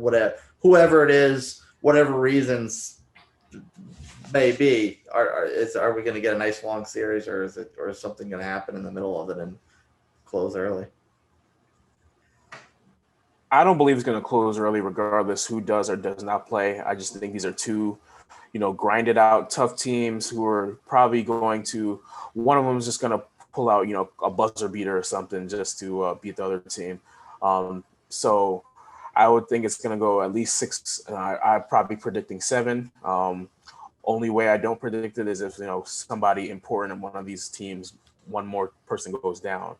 whoever it is, whatever reasons may be? Are we going to get a nice long series, or is something going to happen in the middle of it and close early? I don't believe it's going to close early, regardless who does or does not play. I just think these are two, grinded out, tough teams who are probably going to. One of them is just going to pull out, a buzzer beater or something just to beat the other team. So I would think it's going to go at least 6. I'm probably predicting 7. Only way I don't predict it is if somebody important in one of these teams, one more person goes down.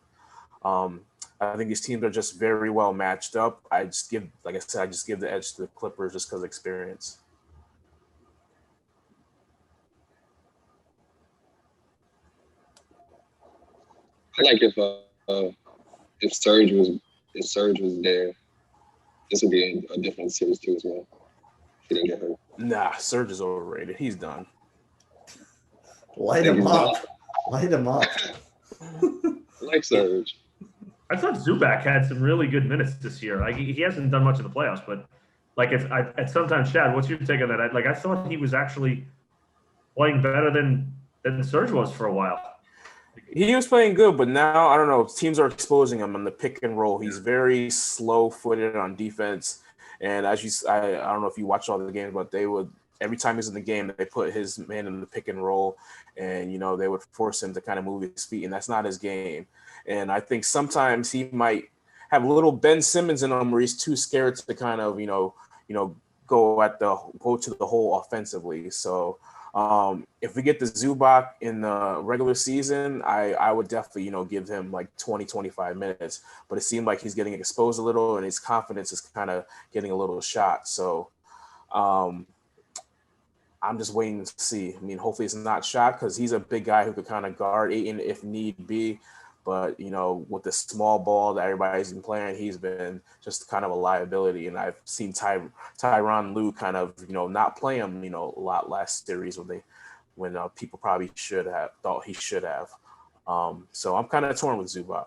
I think these teams are just very well matched up. I just give the edge to the Clippers just because of experience. I like if Serge was there, this would be a different series too as well. If he didn't get hurt. Nah, Serge is overrated. He's done. Light him up. Light him up. I like Serge. I thought Zubac had some really good minutes this year. Like he hasn't done much in the playoffs, but like at sometimes, Chad, what's your take on that? I thought he was actually playing better than Serge was for a while. He was playing good, but now I don't know. Teams are exposing him on the pick and roll. He's very slow-footed on defense, and I don't know if you watch all the games, but they would every time he's in the game, they put his man in the pick and roll, and they would force him to kind of move his feet, and that's not his game. And I think sometimes he might have a little Ben Simmons in him where he's too scared to kind of, go to the hole offensively. So if we get the Zubac in the regular season, I would definitely, give him like 20, 25 minutes. But it seemed like he's getting exposed a little and his confidence is kind of getting a little shot. So I'm just waiting to see. I mean, hopefully it's not shot because he's a big guy who could kind of guard Ayton if need be. But, with the small ball that everybody's been playing, he's been just kind of a liability. And I've seen Tyronn Lue kind of, not play him, a lot last series when people probably thought he should have. So I'm kind of torn with Zubac.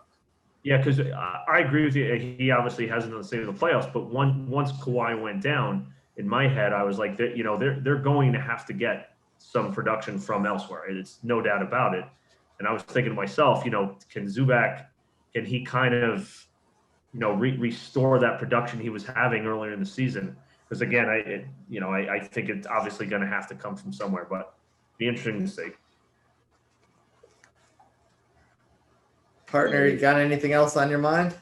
Yeah, because I agree with you. He obviously hasn't done the same in the playoffs. But once Kawhi went down, in my head, I was like, they're going to have to get some production from elsewhere. It's no doubt about it. And I was thinking to myself, can Zubac can he kind of, restore that production he was having earlier in the season? Because again, I think it's obviously going to have to come from somewhere, but be interesting to see. Partner, you got anything else on your mind?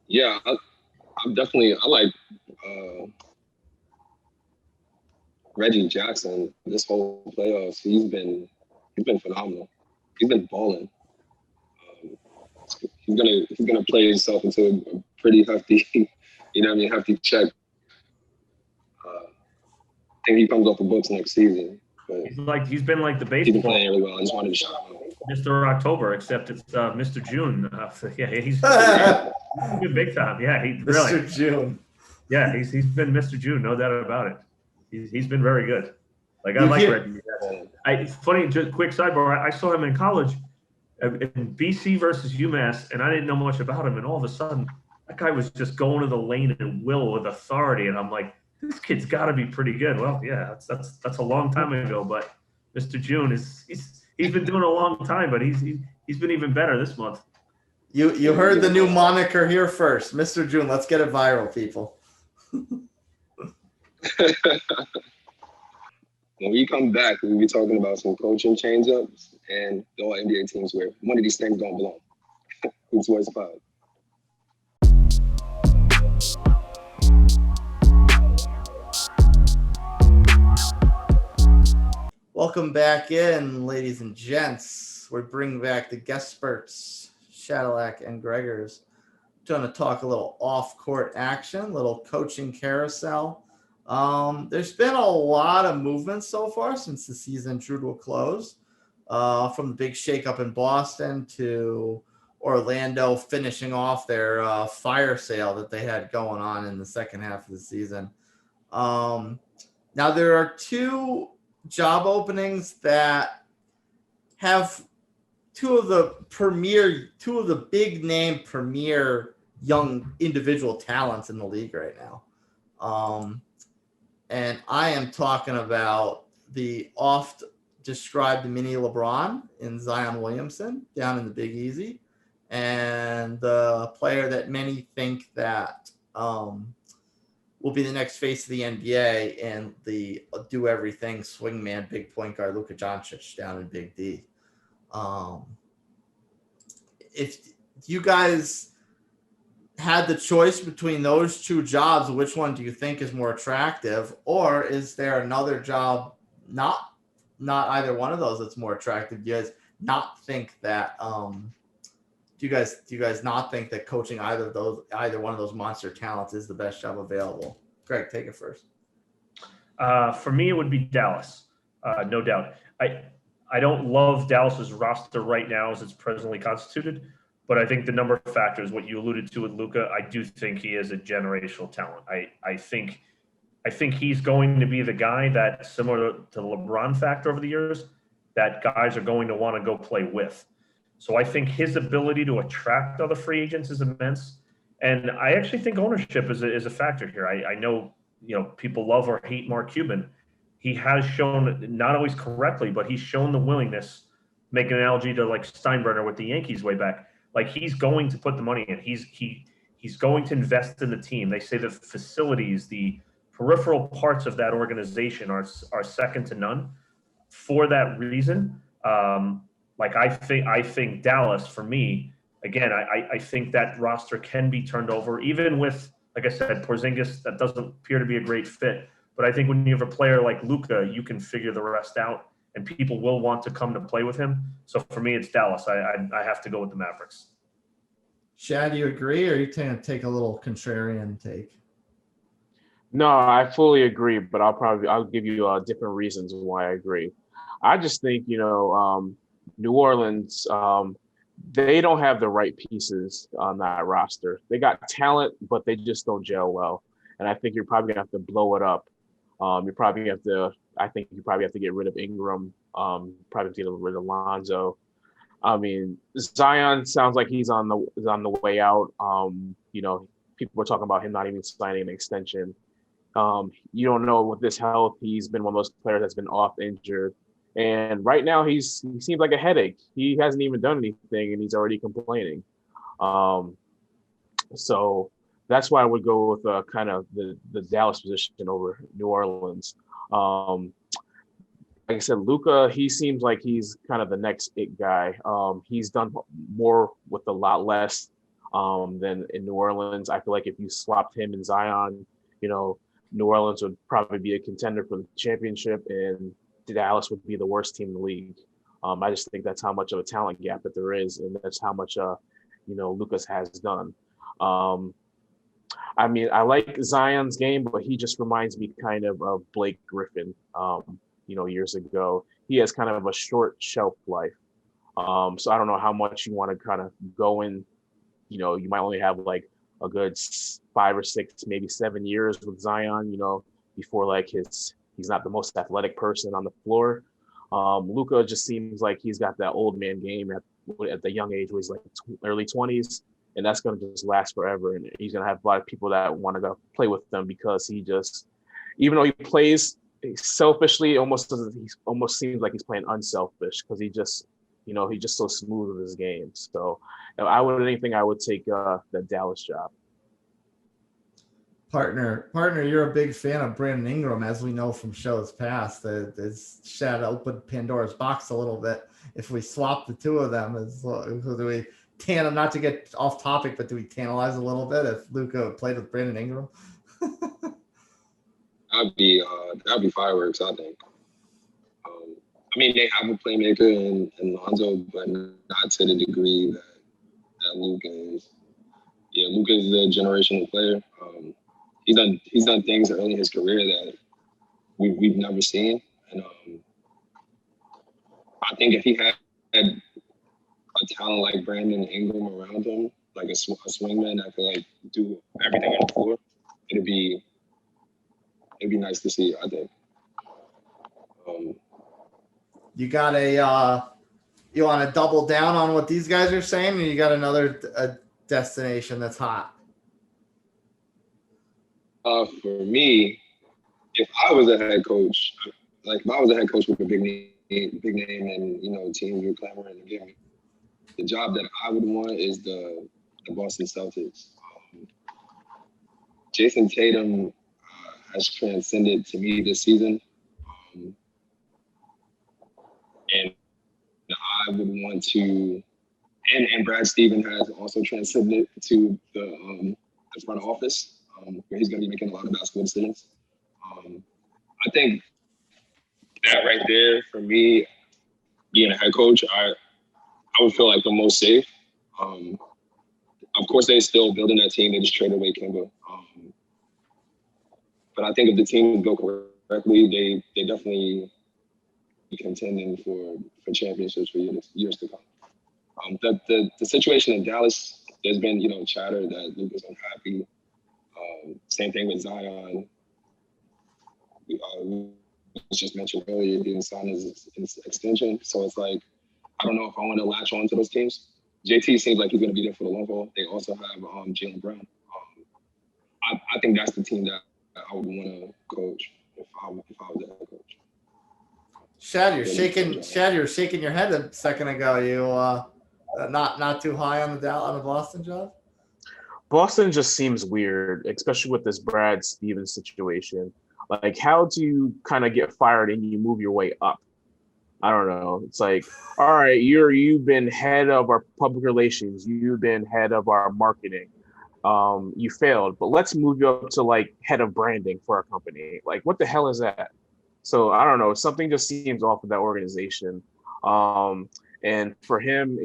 Yeah, I'm definitely. I like Reggie Jackson. This whole playoffs, he's been phenomenal. He's been balling. He's gonna play himself into a pretty hefty, hefty check. I think he comes off the books next season. But he's been like the baseball. He's been playing really well. I just wanted to shout him out. Mr. October, except it's Mr. June. Yeah, he's been big time. Yeah, he really. Mr. June. Yeah, he's been Mr. June, no doubt about it. He's been very good. Like I like Reggie. Funny, just quick sidebar. I saw him in college in BC versus UMass, and I didn't know much about him. And all of a sudden, that guy was just going to the lane at will with authority, and I'm like, this kid's got to be pretty good. Well, yeah, that's a long time ago, but Mr. June he's been doing it a long time, but he's been even better this month. You heard the new moniker here first, Mr. June. Let's get it viral, people. When we come back, we'll be talking about some coaching change-ups and the all NBA teams where one of these things don't belong. Who's Voice 5? Welcome back in, ladies and gents. We bring back the guest spurts, Shadilak and Gregors. Going to talk a little off-court action, little coaching carousel. There's been a lot of movement so far since the season drew to a close, from the big shakeup in Boston to Orlando finishing off their fire sale that they had going on in the second half of the season. Now there are two job openings that have two of the big name premier young individual talents in the league right now. And I am talking about the oft described mini LeBron in Zion Williamson down in the Big Easy, and the player that many think that will be the next face of the NBA and the do everything swingman big point guard Luka Doncic down in Big D. If you guys had the choice between those two jobs, which one do you think is more attractive, or is there another job not either one of those that's more attractive? Do you guys not think that do you guys not think that coaching either one of those monster talents is the best job available? Greg, take it first. For me, it would be Dallas, no doubt. I don't love Dallas's roster right now as it's presently constituted, but I think the number of factors, what you alluded to with Luka, I do think he is a generational talent. I think he's going to be the guy that, similar to the LeBron factor over the years, that guys are going to want to go play with. So I think his ability to attract other free agents is immense. And I actually think ownership is a factor here. I know, people love or hate Mark Cuban. He has shown, not always correctly, but he's shown the willingness, make an analogy to like Steinbrenner with the Yankees way back. Like he's going to put the money in. He's going to invest in the team. They say the facilities, the peripheral parts of that organization are second to none. For that reason, I think Dallas, for me, again, I think that roster can be turned over, even with, like I said, Porzingis, that doesn't appear to be a great fit. But I think when you have a player like Luka, you can figure the rest out, and people will want to come to play with him. So for me, it's Dallas. I have to go with the Mavericks. Shad, do you agree, or are you going to take a little contrarian take? No, I fully agree, but I'll give you different reasons why I agree. I just think, New Orleans, they don't have the right pieces on that roster. They got talent, but they just don't gel well. And I think you're probably gonna have to blow it up. I think you probably have to get rid of Ingram, probably have to get rid of Lonzo. I mean, Zion sounds like he's on the way out. People were talking about him not even signing an extension. You don't know with this health, he's been one of those players that's been off injured. And right now he seems like a headache. He hasn't even done anything and he's already complaining. So that's why I would go with kind of the Dallas position over New Orleans. Like I said, Luka, he seems like he's kind of the next it guy. He's done more with a lot less than in New Orleans. I feel like if you swapped him and Zion, you know, New Orleans would probably be a contender for the championship, and Dallas would be the worst team in the league. I just think that's how much of a talent gap that there is, and that's how much, Lucas has done. Um, I mean, I like Zion's game, but he just reminds me kind of Blake Griffin. Years ago, he has kind of a short shelf life. So I don't know how much you want to kind of go in. You might only have like a good 5 or 6, maybe 7 years with Zion. Before like he's not the most athletic person on the floor. Luka just seems like he's got that old man game at the young age where he's like early 20s, and that's going to just last forever. And he's going to have a lot of people that want to go play with them because he just, even though he plays selfishly, he almost seems like he's playing unselfish because he's just so smooth with his game. So I would take the Dallas job. Partner, you're a big fan of Brandon Ingram, as we know from shows past. It's shed open Pandora's box a little bit. If we swap the two of them, do we not to get off topic, but do we tantalize a little bit if Luka played with Brandon Ingram? That'd be fireworks, I think. I mean, they have a playmaker in Lonzo, but not to the degree that Luka is. Yeah, Luka is a generational player. He's done things early in his career that we've never seen, and I think if he had a talent like Brandon Ingram around him, like a swingman that could like do everything on the floor, it'd be nice to see, I think. You got you want to double down on what these guys are saying, or you got another destination that's hot? For me, if I was a head coach, with a big name, and teams were clamoring to get me, the job that I would want is the Boston Celtics. Jason Tatum has transcended to me this season, and I would want to, and Brad Stevens has also transcended to the front office, where he's going to be making a lot of basketball decisions. I think that right there, for me, being a head coach, I would feel like the most safe. Of course, they're still building that team. They just traded away Kemba. But I think if the team is built correctly, they definitely be contending for championships for years to come. The situation in Dallas, there's been chatter that Luka's unhappy. Same thing with Zion. Was just mentioned earlier, didn't sign his extension. So it's like, I don't know if I want to latch on to those teams. JT seems like he's going to be there for the long haul. They also have Jaylen Brown. I think that's the team that I would want to coach if I was the head coach. Shad, you're shaking your head a second ago. You not too high on the Boston job? Boston just seems weird, especially with this Brad Stevens situation. Like, how do you kind of get fired and you move your way up? I don't know. It's like, all right, you've been head of our public relations. You've been head of our marketing. You failed, but let's move you up to like head of branding for our company. Like, what the hell is that? So I don't know. Something just seems off with that organization. And for him,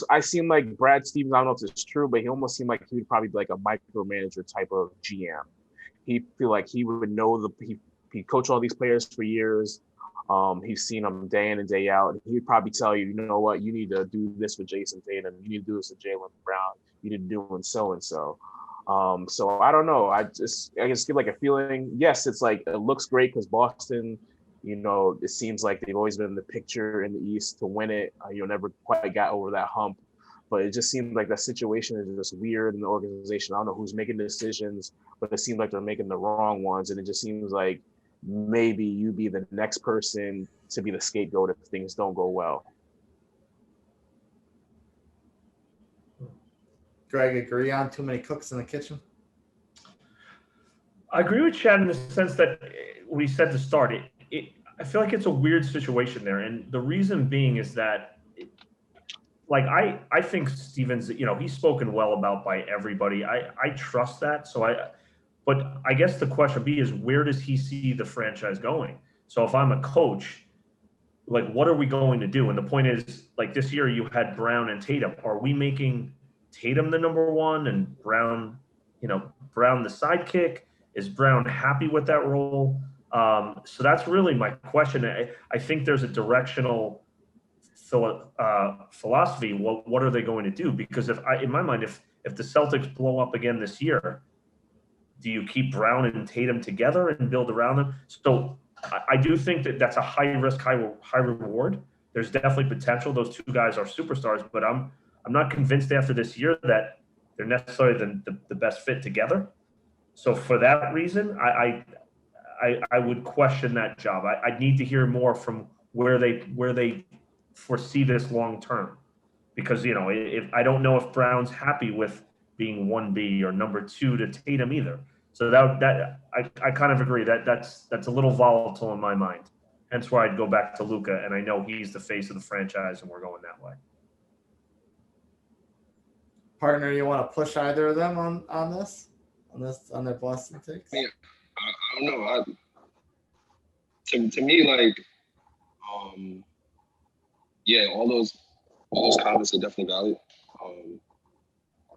I seem like Brad Stevens, I don't know if it's true, but he almost seemed like he would probably be like a micromanager type of GM. He feel like he would know he coached all these players for years. He's seen them day in and day out. He'd probably tell you, you know what, you need to do this with Jason Tatum. You need to do this with Jaylen Brown. You need to do it with so-and-so. So I don't know. I just get like a feeling. Yes, it's like, it looks great because Boston, it seems like they've always been in the picture in the East to win it. Never quite got over that hump. But it just seems like that situation is just weird in the organization. I don't know who's making decisions, but it seems like they're making the wrong ones. And it just seems like maybe you be the next person to be the scapegoat if things don't go well. Greg agree on? Too many cooks in the kitchen? I agree with Chad in the sense that we said to start I feel like it's a weird situation there. And the reason being is that, like, I think Stevens, he's spoken well about by everybody. I trust that. But I guess the question B is, where does he see the franchise going? So if I'm a coach, like, what are we going to do? And the point is, like, this year you had Brown and Tatum. Are we making Tatum the number one and Brown the sidekick? Is Brown happy with that role? So that's really my question. I think there's a directional philosophy. What are they going to do? Because in my mind, if the Celtics blow up again this year, do you keep Brown and Tatum together and build around them? So I do think that's a high risk, high reward. There's definitely potential. Those two guys are superstars, but I'm not convinced after this year that they're necessarily the best fit together. So for that reason, I would question that job. I need to hear more from where they foresee this long term, because if I don't know if Brown's happy with being 1B or number 2 to Tatum either. So that I kind of agree that's a little volatile in my mind. Hence why I'd go back to Luka, and I know he's the face of the franchise, and we're going that way. Partner, you want to push either of them on their Boston takes? Yeah, I don't know. To me, like, yeah, all those comments are definitely valid.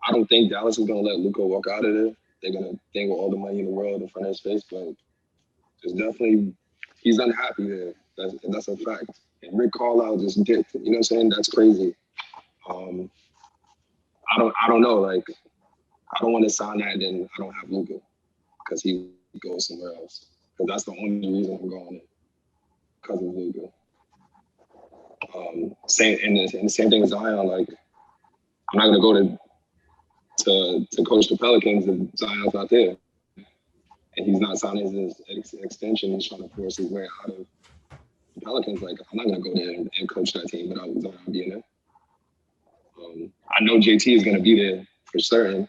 I don't think Dallas is gonna let Luka walk out of there. They're gonna think with all the money in the world in front of his face, but there's definitely he's unhappy there. That's a fact. And Rick Carlisle just dipped. You know what I'm saying? That's crazy. I don't know. Like, I don't want to sign that, then I don't have Luka because he goes somewhere else. Because that's the only reason I'm going because of Luka. The same thing as Zion. Like, I'm not gonna go to coach the Pelicans if Zion's not there, and he's not signing his extension. He's trying to force his way out of the Pelicans. Like, I'm not gonna go there and coach that team without Zion being there. I know JT is gonna be there for certain.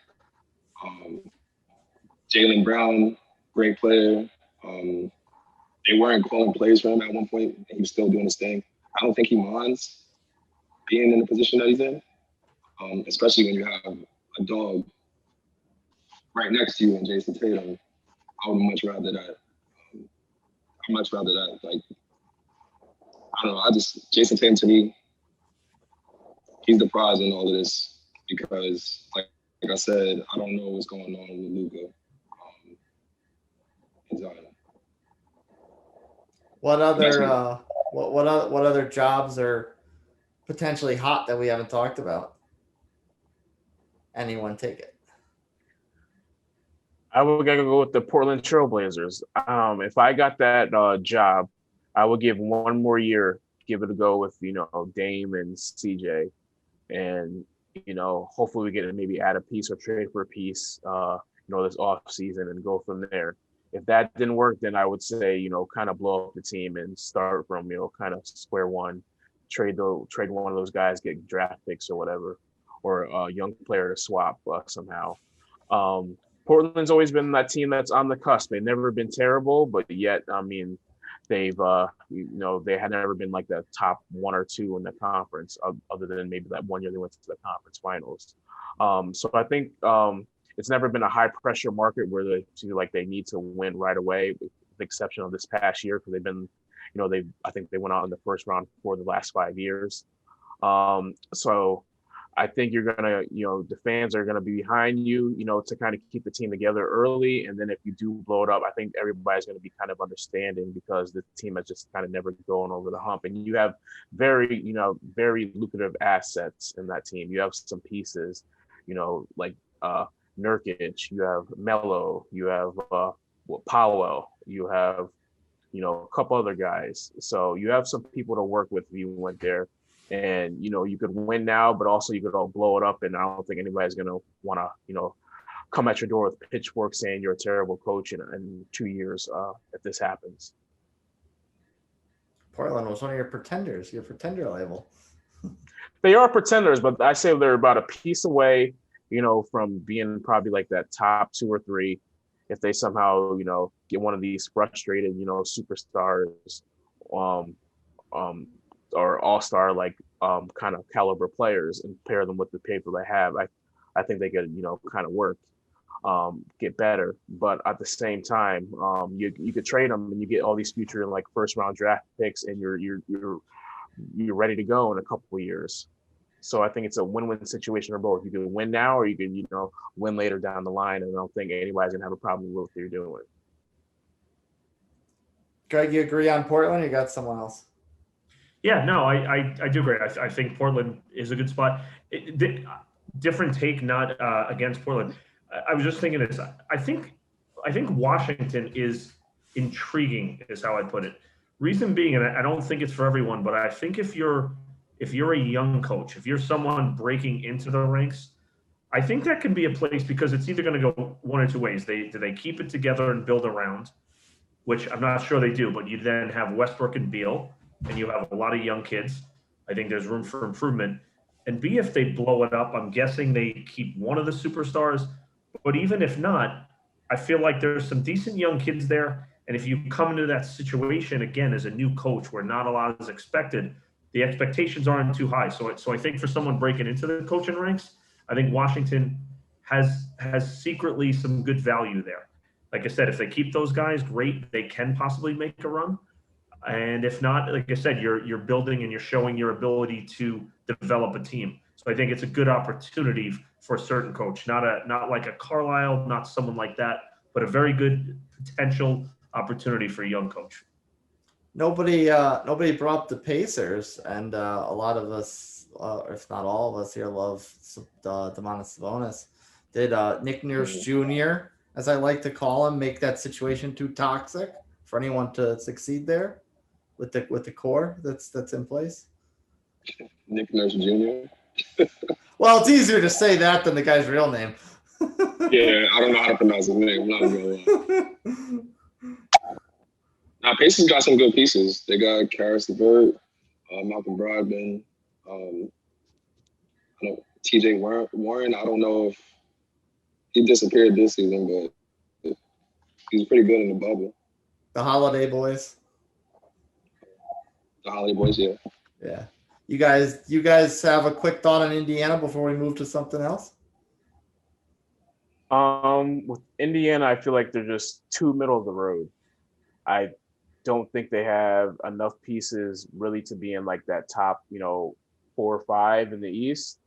Jaylen Brown, great player. They weren't calling plays for him at one point, and he was still doing his thing. I don't think he minds being in the position that he's in, especially when you have a dog right next to you and Jason Tatum. I would much rather that. Like, I don't know. Jason Tatum, to me, he's the prize in all of this because, like I said, I don't know what's going on with Luka and Zion. What other what other jobs are potentially hot that we haven't talked about? Anyone take it? I would gotta go with the Portland Trailblazers. If I got that job, I would give one more year, give it a go with Dame and CJ, and hopefully we get to maybe add a piece or trade for a piece, this off season and go from there. If that didn't work, then I would say kind of blow up the team and start from kind of square one, trade one of those guys, get draft picks or whatever, or a young player to swap somehow. Portland's always been that team that's on the cusp. They've never been terrible, but yet, I mean, they've, they had never been like the top 1 or 2 in the conference, other than maybe that one year they went to the conference finals. So I think it's never been a high pressure market where they feel like they need to win right away, with the exception of this past year, because they've been, I think they went out in the first round for the last 5 years. So I think you're going to, the fans are going to be behind you, to kind of keep the team together early. And then if you do blow it up, I think everybody's going to be kind of understanding because the team has just kind of never gone over the hump. And you have very lucrative assets in that team. You have some pieces, like Nurkic, you have Melo, you have Powell, you have, a couple other guys. So you have some people to work with if you went there. And, you could win now, but also you could all blow it up. And I don't think anybody's going to want to, come at your door with pitchforks saying you're a terrible coach in 2 years if this happens. Portland was one of your pretender label. They are pretenders, but I say they're about a piece away. from being probably like that top 2 or 3, if they somehow, get one of these frustrated, superstars, um, um, or all-star like kind of caliber players and pair them with the people they have, I think they could, kind of work, get better. But at the same time, you could trade them and you get all these future like first round draft picks, and you're ready to go in a couple of years. So I think it's a win-win situation for both. You can win now, or you can, win later down the line. And I don't think anybody's gonna have a problem with what you're doing. Greg, you agree on Portland? Or you got someone else? Yeah, no, I do agree. I think Portland is a good spot. Different take, not against Portland. I was just thinking this. I think Washington is intriguing, is how I put it. Reason being, and I don't think it's for everyone, but I think if you're a young coach, if you're someone breaking into the ranks, I think that can be a place, because it's either going to go one or two ways. Do they keep it together and build around, which I'm not sure they do, but you then have Westbrook and Beal, and you have a lot of young kids. I think there's room for improvement. And B, if they blow it up, I'm guessing they keep one of the superstars. But even if not, I feel like there's some decent young kids there. And if you come into that situation again as a new coach where not a lot is expected, the expectations aren't too high. So I think for someone breaking into the coaching ranks, I think Washington has secretly some good value there. Like I said, if they keep those guys, great. They can possibly make a run. And if not, like I said, you're building and you're showing your ability to develop a team. So I think it's a good opportunity for a certain coach, not like a Carlisle, not someone like that, but a very good potential opportunity for a young coach. Nobody brought up the Pacers, and a lot of us, if not all of us here, love Domantas Sabonis. Did Nick Nurse Jr., as I like to call him, make that situation too toxic for anyone to succeed there with the core that's in place? Nick Nurse Jr. Well, it's easier to say that than the guy's real name. Yeah, I don't know how to pronounce his name. I'm not gonna lie. Now, Pacers got some good pieces. They got Karis LeVert, Malcolm Brogdon, T.J. Warren. I don't know if he disappeared this season, but he's pretty good in the bubble. The Holiday Boys. The Holiday Boys, yeah. Yeah. You guys have a quick thought on Indiana before we move to something else? With Indiana, I feel like they're just too middle of the road. I don't think they have enough pieces really to be in like that top, 4 or 5 in the East.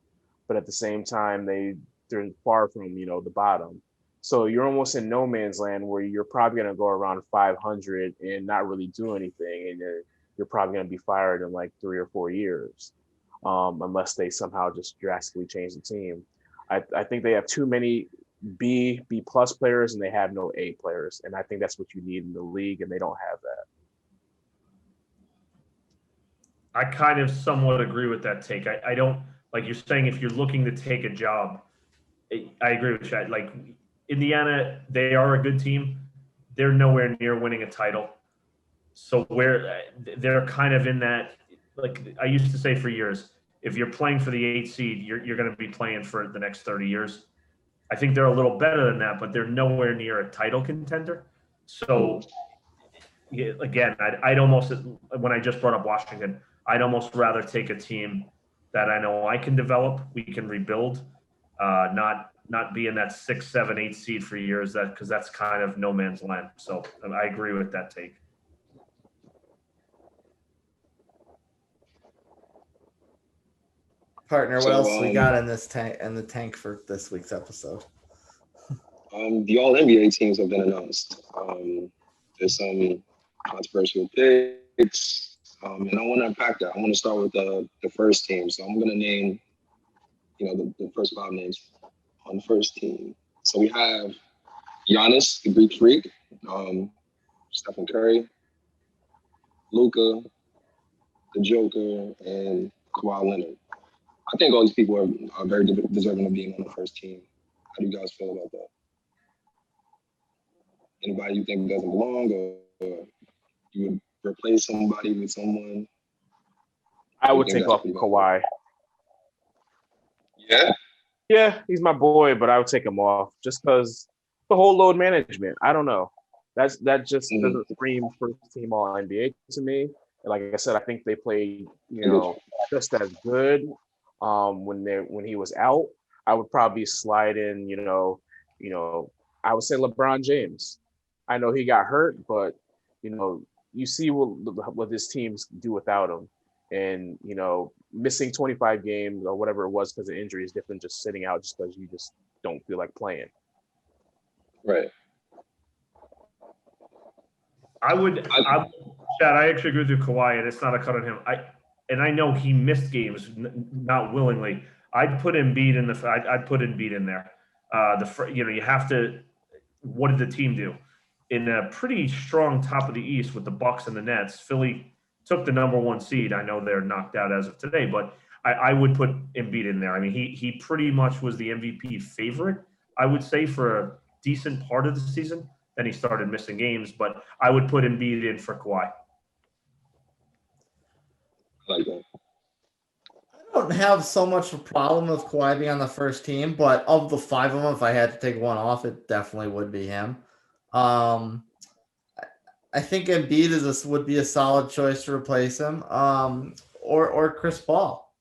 But at the same time, they're far from, the bottom. So you're almost in no man's land where you're probably going to go around 500 and not really do anything. And you're probably going to be fired in like 3 or 4 years, unless they somehow just drastically change the team. I think they have too many B plus players, and they have no A players. And I think that's what you need in the league, and they don't have that. I kind of somewhat agree with that take. I don't, like you're saying, if you're looking to take a job, I agree with Chad. Like Indiana, they are a good team. They're nowhere near winning a title. So they're kind of in that, like I used to say for years, if you're playing for the 8th seed, you're going to be playing for the next 30 years. I think they're a little better than that, but they're nowhere near a title contender. So again, I'd almost, when I just brought up Washington, I'd almost rather take a team that I know I can develop, we can rebuild, not be in that 6, 7, 8 seed for years, because that's kind of no man's land. So I agree with that take. Partner, what else we got in the tank for this week's episode? The All NBA teams have been announced. There's some controversial picks, and I want to unpack that. I want to start with the first team. So I'm going to name, the first 5 names on the first team. So we have Giannis, the Greek Freak, Stephen Curry, Luka, the Joker, and Kawhi Leonard. I think all these people are very deserving of being on the first team. How do you guys feel about that? Anybody you think doesn't belong, or you would replace somebody with someone? I would take off Kawhi. Yeah? Yeah, he's my boy, but I would take him off just because the whole load management. I don't know. That just doesn't scream first team All NBA to me. And like I said, I think they played, just as good when he was out. I would probably slide in, I would say LeBron James. I know he got hurt, but you see what his teams do without him. And missing 25 games or whatever it was because of injury is different than just sitting out just because you just don't feel like playing. Right. Chad, I actually agree with you, Kawhi, and it's not a cut on him. I know he missed games, not willingly. I'd put Embiid in there. You have to. What did the team do? In a pretty strong top of the East with the Bucks and the Nets, Philly took the number 1 seed. I know they're knocked out as of today, but I would put Embiid in there. I mean, he pretty much was the MVP favorite, I would say, for a decent part of the season. Then he started missing games, but I would put Embiid in for Kawhi. I like that. I don't have so much of a problem with Kawhi being on the first team, but of the 5 of them, if I had to take one off, it definitely would be him. I think Embiid would be a solid choice to replace him, or Chris Paul.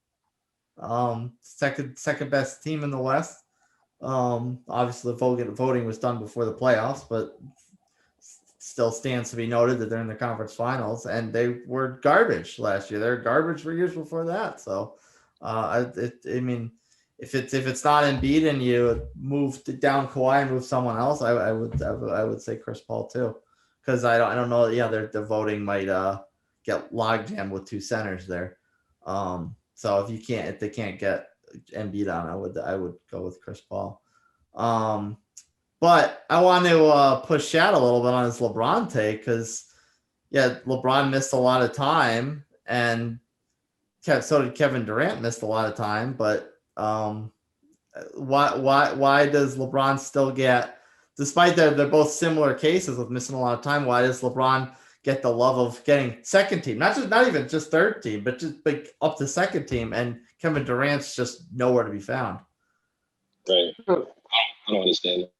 Second best team in the West. Obviously, the voting was done before the playoffs, but still stands to be noted that they're in the conference finals, and they were garbage last year. They were garbage for years before that. So, I mean, if it's not Embiid and you move down Kawhi and move someone else, I would say Chris Paul too, because I don't know. Yeah, the voting might get logjammed with 2 centers there. So if they can't get Embiid on, I would go with Chris Paul. But I want to push Shad a little bit on his LeBron take, because LeBron missed a lot of time, and so did Kevin Durant missed a lot of time. But why does LeBron still get, despite that they're both similar cases with missing a lot of time, why does LeBron get the love of getting second team, not even just third team, but just up to second team, and Kevin Durant's just nowhere to be found? Right. I don't understand that.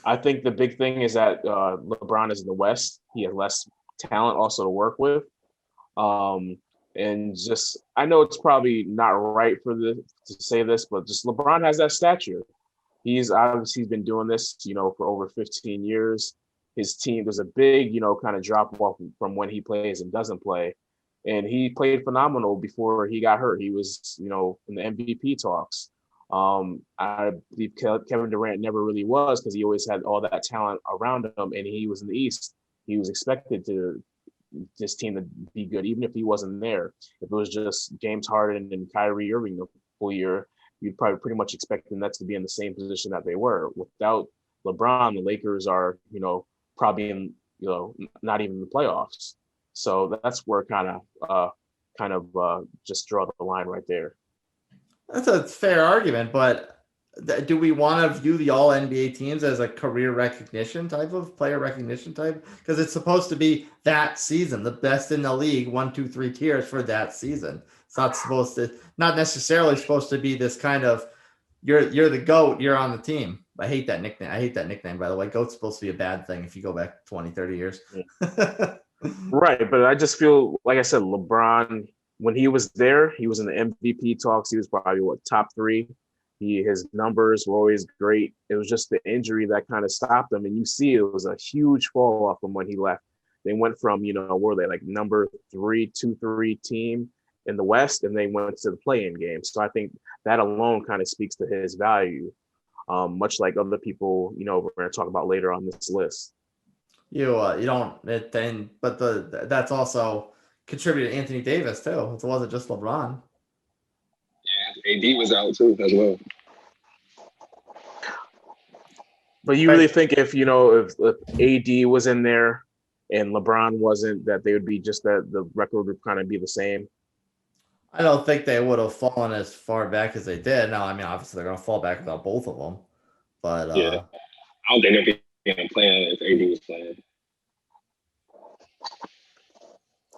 I think the big thing is that LeBron is in the West. He has less talent also to work with. And just, I know it's probably not right to say this, but just LeBron has that stature. He's been doing this, for over 15 years. His team, there's a big, kind of drop off from when he plays and doesn't play. And he played phenomenal before he got hurt. He was, in the MVP talks. I believe Kevin Durant never really was, because he always had all that talent around him, and he was in the East. He was expected this team to be good, even if he wasn't there. If it was just James Harden and Kyrie Irving the full year, you'd probably pretty much expect the Nets to be in the same position that they were. Without LeBron, the Lakers are, probably in, not even in the playoffs. So that's where kind of just draw the line right there. That's a fair argument, but do we want to view the all NBA teams as a career recognition type of player recognition type? Because it's supposed to be that season, the best in the league, 1, 2, 3 tiers for that season. It's not necessarily supposed to be this kind of, you're the GOAT, you're on the team. I hate that nickname, by the way. GOAT's supposed to be a bad thing if you go back 20, 30 years. Yeah. Right, but I just feel, like I said, LeBron, when he was there, he was in the MVP talks. He was probably top 3. His numbers were always great. It was just the injury that kind of stopped him. And you see, it was a huge fall off from when he left. They went from, were they like number 3, 2-3 team in the West, and they went to the play-in game. So I think that alone kind of speaks to his value, much like other people, we're going to talk about later on this list. That's also contributed Anthony Davis too. It wasn't just LeBron. Yeah, AD was out too as well. But you really think if AD was in there and LeBron wasn't, that they would be just that the record would kind of be the same? I don't think they would have fallen as far back as they did. Now, I mean, obviously they're going to fall back without both of them. But yeah, I don't think they'd be playing if AD was playing.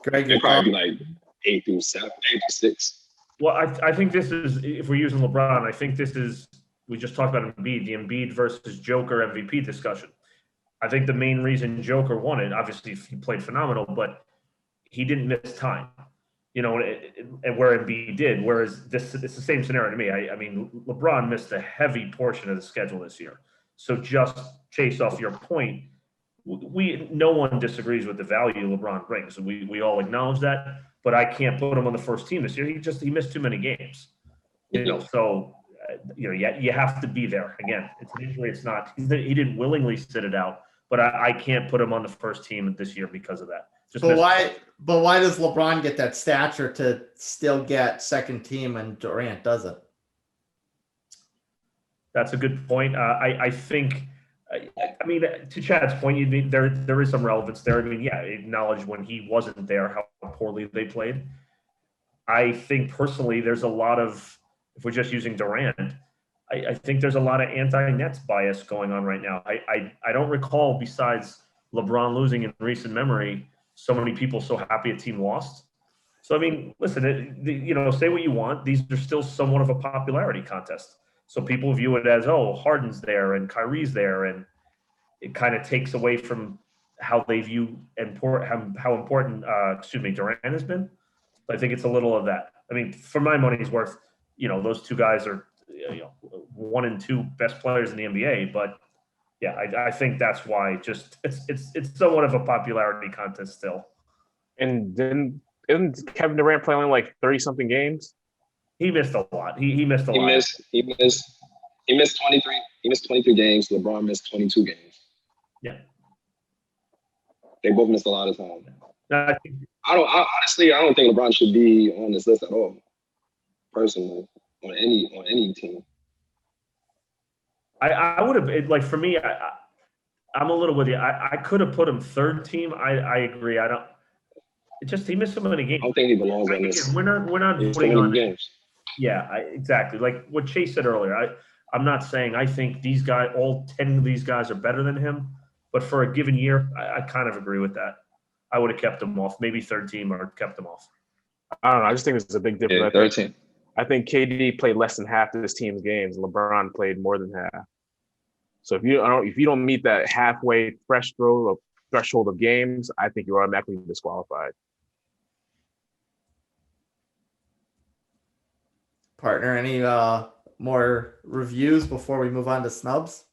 Greg, it'd probably be like 8 through 7, 8 through 6. Well, I think this is, if we're using LeBron, I think this is we just talked about Embiid, the Embiid versus Joker MVP discussion. I think the main reason Joker won it, obviously he played phenomenal, but he didn't miss time, and where Embiid did. Whereas it's the same scenario to me. I mean, LeBron missed a heavy portion of the schedule this year. So just Chase, off your point, no one disagrees with the value LeBron brings. We all acknowledge that, but I can't put him on the first team this year. He missed too many games, So you have to be there. Again, it's an injury. It's not. He didn't willingly sit it out, but I can't put him on the first team this year because of that. But why does LeBron get that stature to still get second team and Durant doesn't? That's a good point. I think. I mean, to Chad's point, there is some relevance there. I mean, yeah, acknowledge when he wasn't there how poorly they played. I think personally, there's a lot of, if we're just using Durant, I think there's a lot of anti-Nets bias going on right now. I don't recall, besides LeBron losing in recent memory, so many people so happy a team lost. So, I mean, listen, say what you want. These are still somewhat of a popularity contest. So people view it as, oh, Harden's there and Kyrie's there, and it kind of takes away from how they view how important, Durant has been. I think it's a little of that. I mean, for my money's worth, those two guys are, 1 and 2 best players in the NBA. But yeah, I think that's why it's somewhat of a popularity contest still. And then isn't Kevin Durant playing only like 30-something games? He missed a lot. He missed a lot. He missed 23. He missed 23 games. LeBron missed 22 games. Yeah. They both missed a lot of time. I Honestly, I don't think LeBron should be on this list at all. Personally, on any team. I would have, like, for me, I'm a little with you. I could have put him third team. I agree. He missed so many games. I don't think he belongs on this. We're not voting on games. Yeah, exactly. Like what Chase said earlier, I'm not saying I think these guys, all 10 of these guys are better than him, but for a given year, I kind of agree with that. I would have kept him off, maybe third team, or kept him off. I don't know. I just think there's a big difference. Yeah, third team. I think KD played less than half of his team's games. LeBron played more than half. So if you don't meet that halfway threshold of games, I think you're automatically disqualified. Partner, any more reviews before we move on to snubs?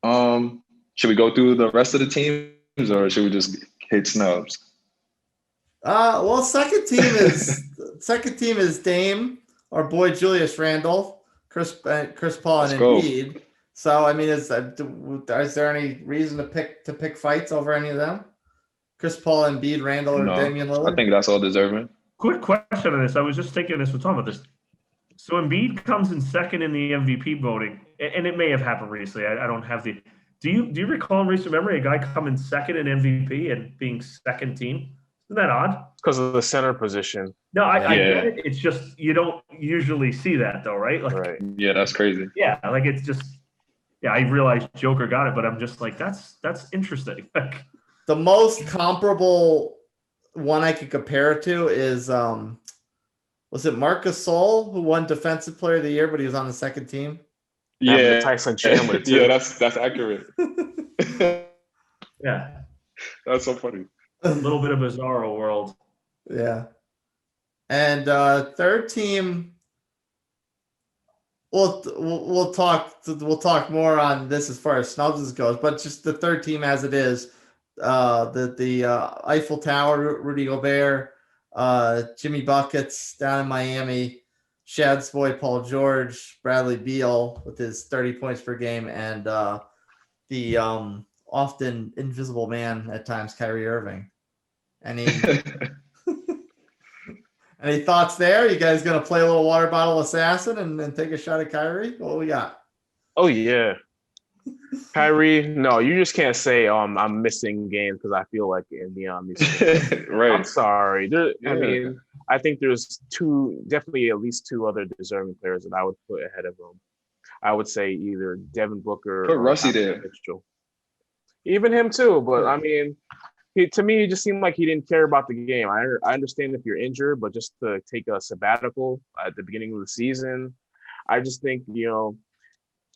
Should we go through the rest of the teams, or should we just hit snubs? Well, second team is Dame, our boy Julius Randle, Chris Paul, and Embiid. So I mean, is there any reason to pick fights over any of them? Chris Paul, Embiid, Randle, or Damian Lillard? I think that's all deserving. Quick question on this. I was just thinking this. We're talking about this. So Embiid comes in second in the MVP voting, and it may have happened recently. I don't have the. Do you recall in recent memory a guy coming second in MVP and being second team? Isn't that odd? Because of the center position. No, I get it. It's just you don't usually see that though, right? Like, right. Yeah, that's crazy. Yeah, like it's just. Yeah, I realized Joker got it, but I'm just like that's interesting. The most comparable one I could compare it to is was it Marc Gasol who won Defensive Player of the Year, but he was on the second team? Yeah, Tyson Chandler too. Yeah, that's accurate. Yeah, that's so funny. A little bit of bizarro world. Yeah, and third team. We'll talk more on this as far as snubs goes, but just the third team as it is, the Eiffel Tower, Rudy Gobert, Jimmy Buckets down in Miami, Shad's boy Paul George, Bradley Beal with his 30 points per game, and the often invisible man at times, Kyrie Irving. Any thoughts there? You guys gonna play a little water bottle assassin and take a shot at Kyrie? What we got? Oh yeah, Kyrie. No, you just can't say I'm missing games because I feel like in beyond these. Right. I'm sorry. I mean, I think there's definitely at least two other deserving players that I would put ahead of him. I would say either Devin Booker or Russie there. Mitchell. Even him too, but I mean. To me, it just seemed like he didn't care about the game. I understand if you're injured, but just to take a sabbatical at the beginning of the season, I just think,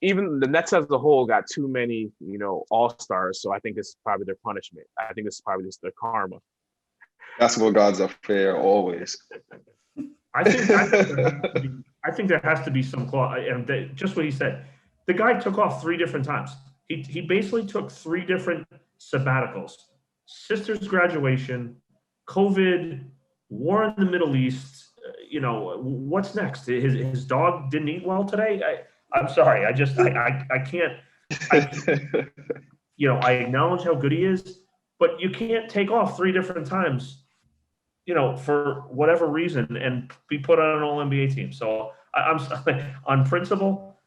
even the Nets as a whole got too many, all-stars. So I think this is probably their punishment. I think this is probably just their karma. Basketball gods are fair always. I think there has to be some clause, and just what he said. The guy took off 3 different times. He basically took 3 different sabbaticals: sister's graduation, COVID, war in the Middle East. What's next? His dog didn't eat well today. I'm sorry. I can't. I acknowledge how good he is, but you can't take off 3 different times, for whatever reason, and be put on an all-NBA team. So I'm on principle,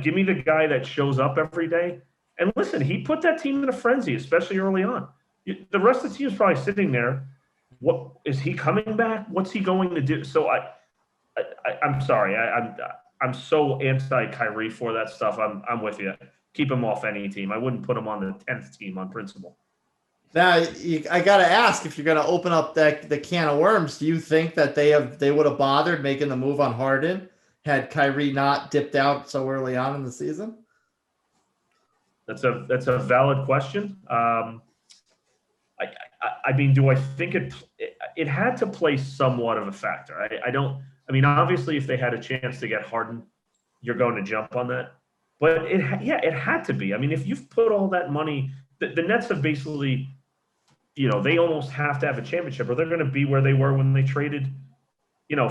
give me the guy that shows up every day. And listen, he put that team in a frenzy, especially early on. The rest of the team is probably sitting there. What is he coming back? What's he going to do? So I'm sorry. I'm so anti-Kyrie for that stuff. I'm with you. Keep him off any team. I wouldn't put him on the 10th team on principle. Now, I got to ask, if you're going to open up the can of worms, do you think that they would have bothered making the move on Harden had Kyrie not dipped out so early on in the season? That's a valid question. I mean, do I think it had to play somewhat of a factor? I mean, obviously, if they had a chance to get Harden, you're going to jump on that. But it had to be. I mean, if you've put all that money, the Nets have basically, they almost have to have a championship, or they're going to be where they were when they traded,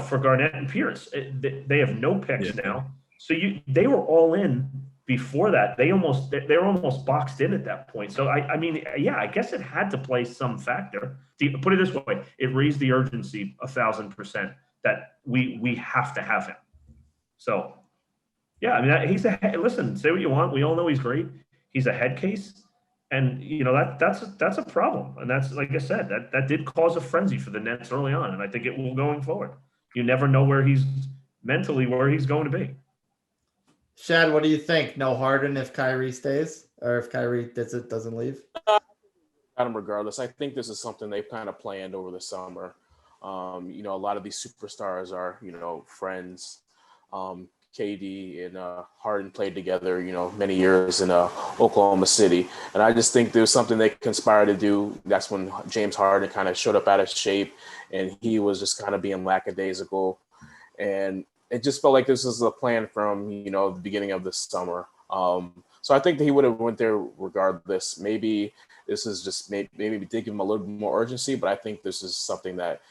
for Garnett and Pierce. They have no picks now, so they were all in before that. They're almost boxed in at that point. So I mean, I guess it had to play some factor. Put it this way, it raised the urgency 1,000% that we have to have him. So. Yeah, I mean, listen, say what you want. We all know he's great. He's a head case. And, that's a problem. And that's, like I said, that did cause a frenzy for the Nets early on. And I think it will going forward. You never know where he's going to be. Shad, what do you think? No Harden if Kyrie stays, or if Kyrie doesn't leave? Got him regardless. I think this is something they've kind of planned over the summer. A lot of these superstars are, friends. KD and Harden played together, many years in Oklahoma City. And I just think there was something they conspired to do. That's when James Harden kind of showed up out of shape, and he was just kind of being lackadaisical. And it just felt like this was a plan from, the beginning of the summer. So I think that he would have went there regardless. Maybe this is just maybe they give him a little bit more urgency, but I think this is something that,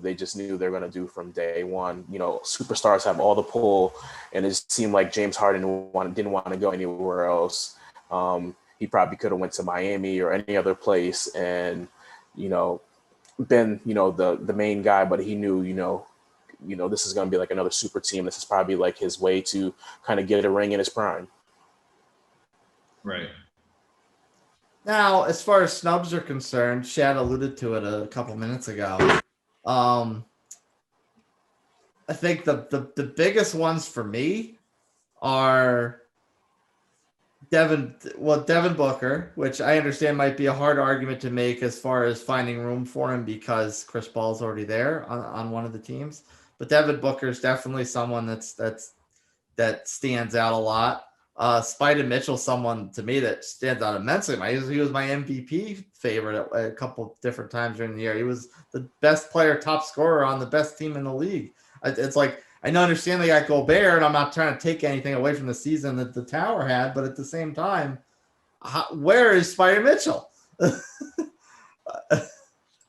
they just knew they were going to do from day one. Superstars have all the pull, and it just seemed like James Harden didn't want to go anywhere else. He probably could have went to Miami or any other place and, been, the main guy, but he knew, this is going to be like another super team. This is probably like his way to kind of get a ring in his prime. Right. Now, as far as snubs are concerned, Shad alluded to it a couple minutes ago. I think the biggest ones for me are Devin Booker, which I understand might be a hard argument to make as far as finding room for him because Chris Paul's already there on one of the teams. But Devin Booker is definitely someone that stands out a lot. Spida Mitchell, someone to me that stands out immensely. He was my MVP favorite at a couple different times during the year. He was the best player, top scorer on the best team in the league. It's like, I understand they got Gobert, and I'm not trying to take anything away from the season that the Tower had, but at the same time, where is Spida Mitchell?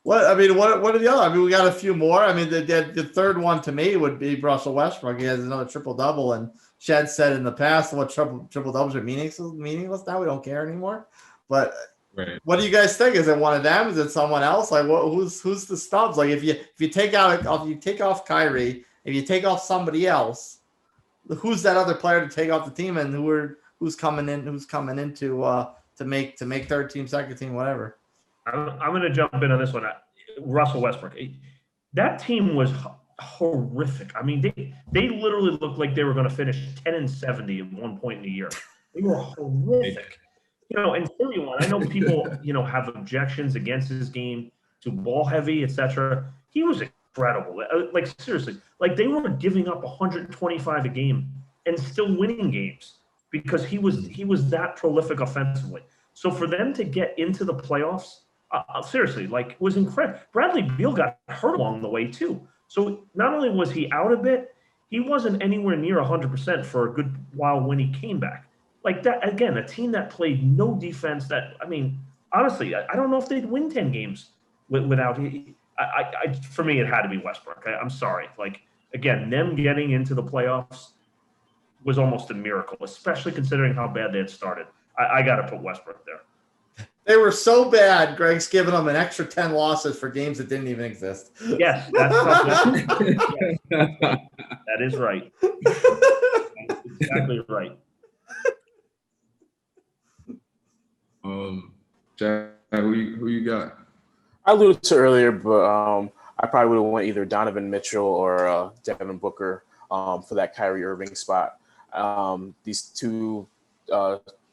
What are the other? I mean, we got a few more. I mean, the third one to me would be Russell Westbrook. He has another triple-double, and Shad said in the past, what triple-doubles are meaningless now. We don't care anymore. But right. What do you guys think? Is it one of them? Is it someone else? Like, who's the stubs? Like, if you take off Kyrie, if you take off somebody else, who's that other player to take off the team, and who's coming in to make third team, second team, whatever? I'm going to jump in on this one. Russell Westbrook. That team was horrific. I mean, they literally looked like they were going to finish 10-70 at one point in the year. They were horrific. And I know people, have objections against his game, too ball heavy, etc. He was incredible. Like, seriously, like they were giving up 125 a game and still winning games because he was that prolific offensively. So for them to get into the playoffs, seriously, like, it was incredible. Bradley Beal got hurt along the way too. So not only was he out a bit, he wasn't anywhere near 100% for a good while when he came back. Like that, again, a team that played no defense. That, I mean, honestly, I don't know if they'd win 10 games without. For me, it had to be Westbrook. I'm sorry. Like, again, them getting into the playoffs was almost a miracle, especially considering how bad they had started. I got to put Westbrook there. They were so bad, Greg's giving them an extra 10 losses for games that didn't even exist. Yes, that's yes, that is right. That's exactly right. Jack, who you got? I alluded to earlier, but I probably would have went either Donovan Mitchell or Devin Booker for that Kyrie Irving spot. These two,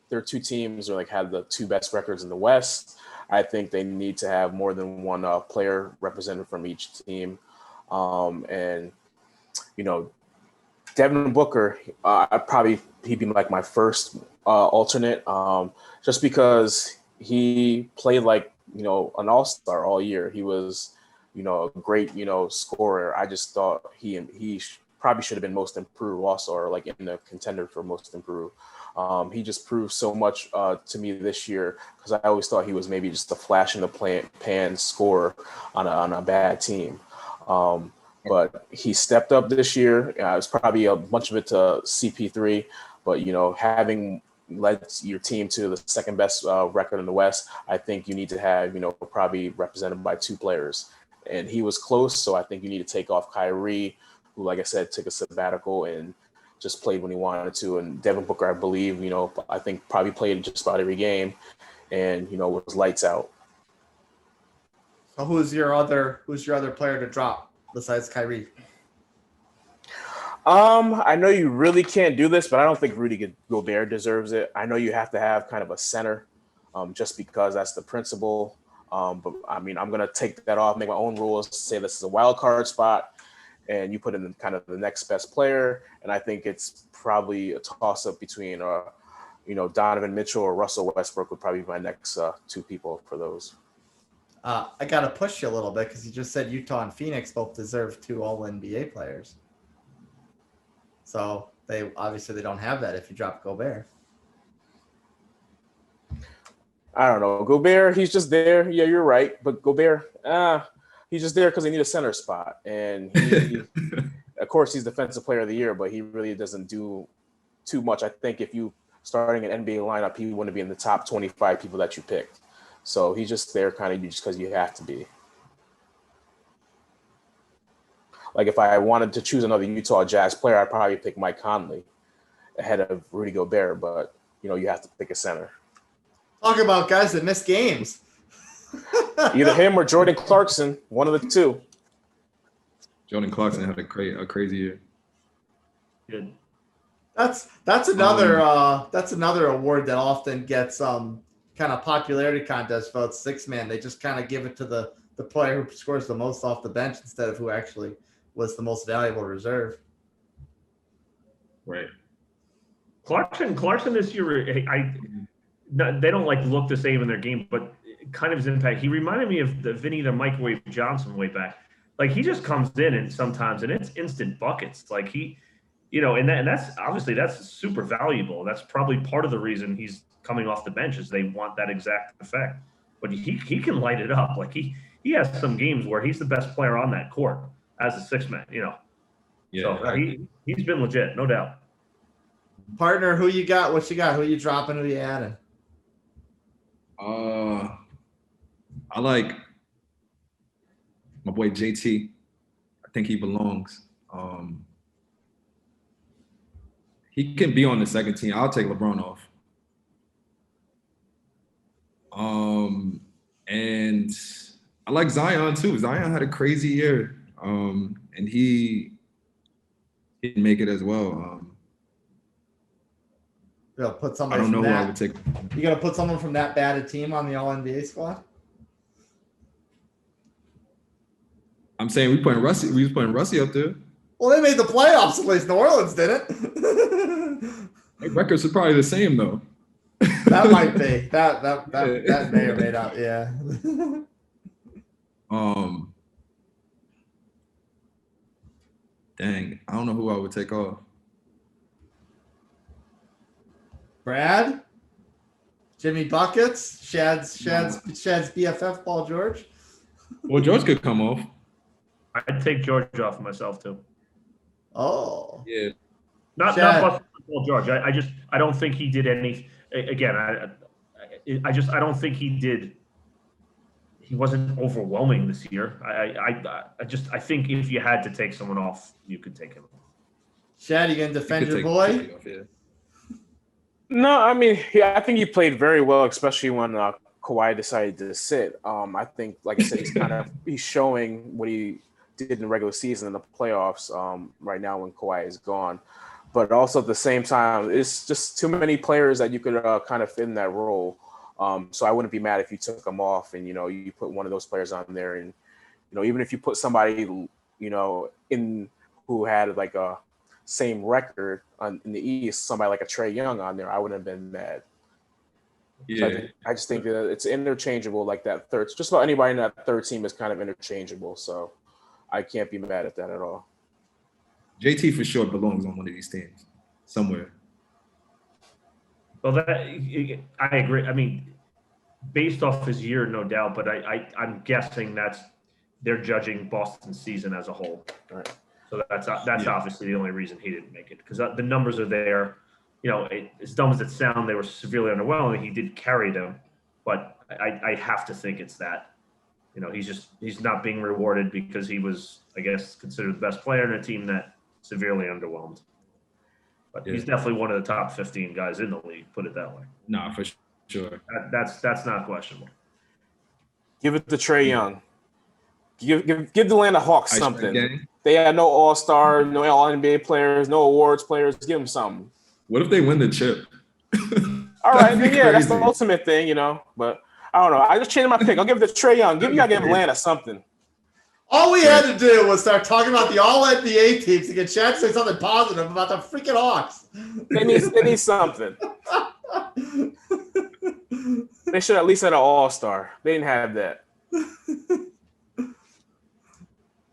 their two teams are like had the two best records in the West. I think they need to have more than one player represented from each team, and you know, Devin Booker, he'd be like my first alternate, just because he played like, you know, an all-star all year. He was, you know, a great, you know, scorer. I just thought he probably should have been most improved also, or like in the contender for most improved. He just proved so much to me this year, because I always thought he was maybe just a flash in the pan scorer on a bad team. But he stepped up this year. It's probably a bunch of it to CP3, but, you know, having led your team to the second best record in the West, I think you need to have, you know, probably represented by two players. And he was close, so I think you need to take off Kyrie, who, like I said, took a sabbatical and just played when he wanted to. And Devin Booker, I believe, you know, I think probably played just about every game and, you know, was lights out. So who's your other player to drop besides Kyrie? I know you really can't do this, but I don't think Rudy Gobert deserves it. I know you have to have kind of a center, just because that's the principle. But I mean, I'm gonna take that off, make my own rules, say this is a wild card spot, and you put in kind of the next best player. And I think it's probably a toss up between, you know, Donovan Mitchell or Russell Westbrook would probably be my next two people for those. I got to push you a little bit because you just said Utah and Phoenix both deserve two All-NBA players. So they don't have that if you drop Gobert. I don't know. Gobert, he's just there. Yeah, you're right. But Gobert, he's just there because they need a center spot. And he, of course, he's Defensive Player of the Year, but he really doesn't do too much. I think if you starting an NBA lineup, he wouldn't be in the top 25 people that you picked. So he's just there kind of just because you have to be. Like if I wanted to choose another Utah Jazz player, I'd probably pick Mike Conley ahead of Rudy Gobert, but, you know, you have to pick a center. Talk about guys that miss games. Either him or Jordan Clarkson, one of the two. Jordan Clarkson had a crazy year. Good. That's another award that often gets kind of popularity contest votes. Six man, they just kind of give it to the player who scores the most off the bench instead of who actually was the most valuable reserve. Right. Clarkson this year, they don't like look the same in their game, but kind of his impact. He reminded me of the Vinny the Microwave Johnson way back. Like he just comes in and sometimes and it's instant buckets. Like he, you know, and that's obviously that's super valuable. That's probably part of the reason he's coming off the bench is they want that exact effect. But he can light it up. Like he has some games where he's the best player on that court as a six man, you know. Yeah. So he's been legit, no doubt. Partner, who you got? What you got? Who you dropping? Who you adding? I like my boy JT. I think he belongs. He can be on the second team. I'll take LeBron off. And I like Zion too. Zion had a crazy year. And he didn't make it as well. You know, put I somebody don't know from who that. I would take. You gonna put someone from that bad a team on the All-NBA squad? I'm saying we was putting Russie up there. Well, they made the playoffs. At least New Orleans didn't. Their records are probably the same though. That might be. That may or may not. Yeah. Dang, I don't know who I would take off. Brad, Jimmy Buckets, Shad's BFF, Paul George. Well, George could come off. I'd take George off myself too. Oh, Yeah. Not busting Paul George. I don't think he did any. Again, I don't think he did. He wasn't overwhelming this year. I think if you had to take someone off, you could take him. Shad, you gonna defend your Take boy? Jimmy off, yeah. No, I mean, yeah, I think he played very well, especially when Kawhi decided to sit. I think, like I said, he's showing what he did in the regular season in the playoffs right now when Kawhi is gone. But also at the same time, it's just too many players that you could kind of fit in that role. So I wouldn't be mad if you took them off and, you put one of those players on there. And, even if you put somebody, in who had like a same record in the East, somebody like a Trae Young on there, I wouldn't have been mad. Yeah. So I just think that it's interchangeable like that third. Just about anybody in that third team is kind of interchangeable. So I can't be mad at that at all. JT for sure belongs on one of these teams somewhere. Well, I agree. I mean, based off his year, no doubt, but I'm guessing they're judging Boston's season as a whole. Right. So that's obviously the only reason he didn't make it, because the numbers are there. As dumb as it sounds, they were severely underwhelming. He did carry them, but I have to think it's that. He's not being rewarded because he was, I guess, considered the best player in a team that severely underwhelmed. But he's definitely one of the top 15 guys in the league, put it that way. Nah, for sure. That's not questionable. Give it to Trae Young. Give the Atlanta Hawks Ice something. Gang. They had no All-Star, no All-NBA players, no awards players. Give them something. What if they win the chip? All right, then that's the crazy. ultimate thing, But I don't know. I just changed my pick. I'll give it to Trae Young. You gotta give Atlanta something. All we had to do was start talking about the All-NBA teams to get Shad to say something positive about the freaking Hawks. They need something. They should at least have an All-Star. They didn't have that.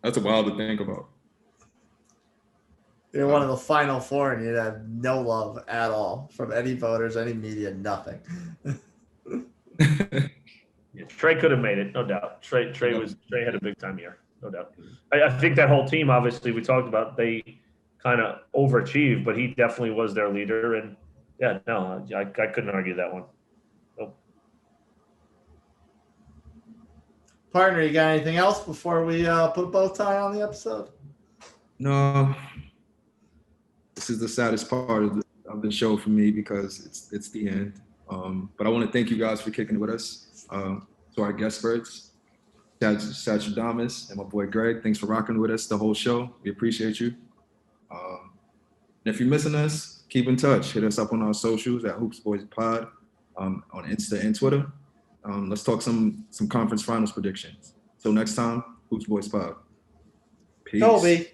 That's wild to think about. You're one of the Final Four, and you'd have no love at all from any voters, any media, nothing. Yeah, Trae could have made it, no doubt. Trae had a big time year, no doubt. I think that whole team, obviously, we talked about, they kind of overachieved, but he definitely was their leader. And yeah, no, I couldn't argue that one. Nope. Partner, you got anything else before we put a bow tie on the episode? No. This is the saddest part of the show for me because it's the end. But I want to thank you guys for kicking it with us. To our guest birds, Damas and my boy Greg, thanks for rocking with us the whole show. We appreciate you. And if you're missing us, keep in touch. Hit us up on our socials at Hoops Boys Pod on Insta and Twitter. Let's talk some conference finals predictions. Till next time, Hoops Boys Pod. Peace. Kobe.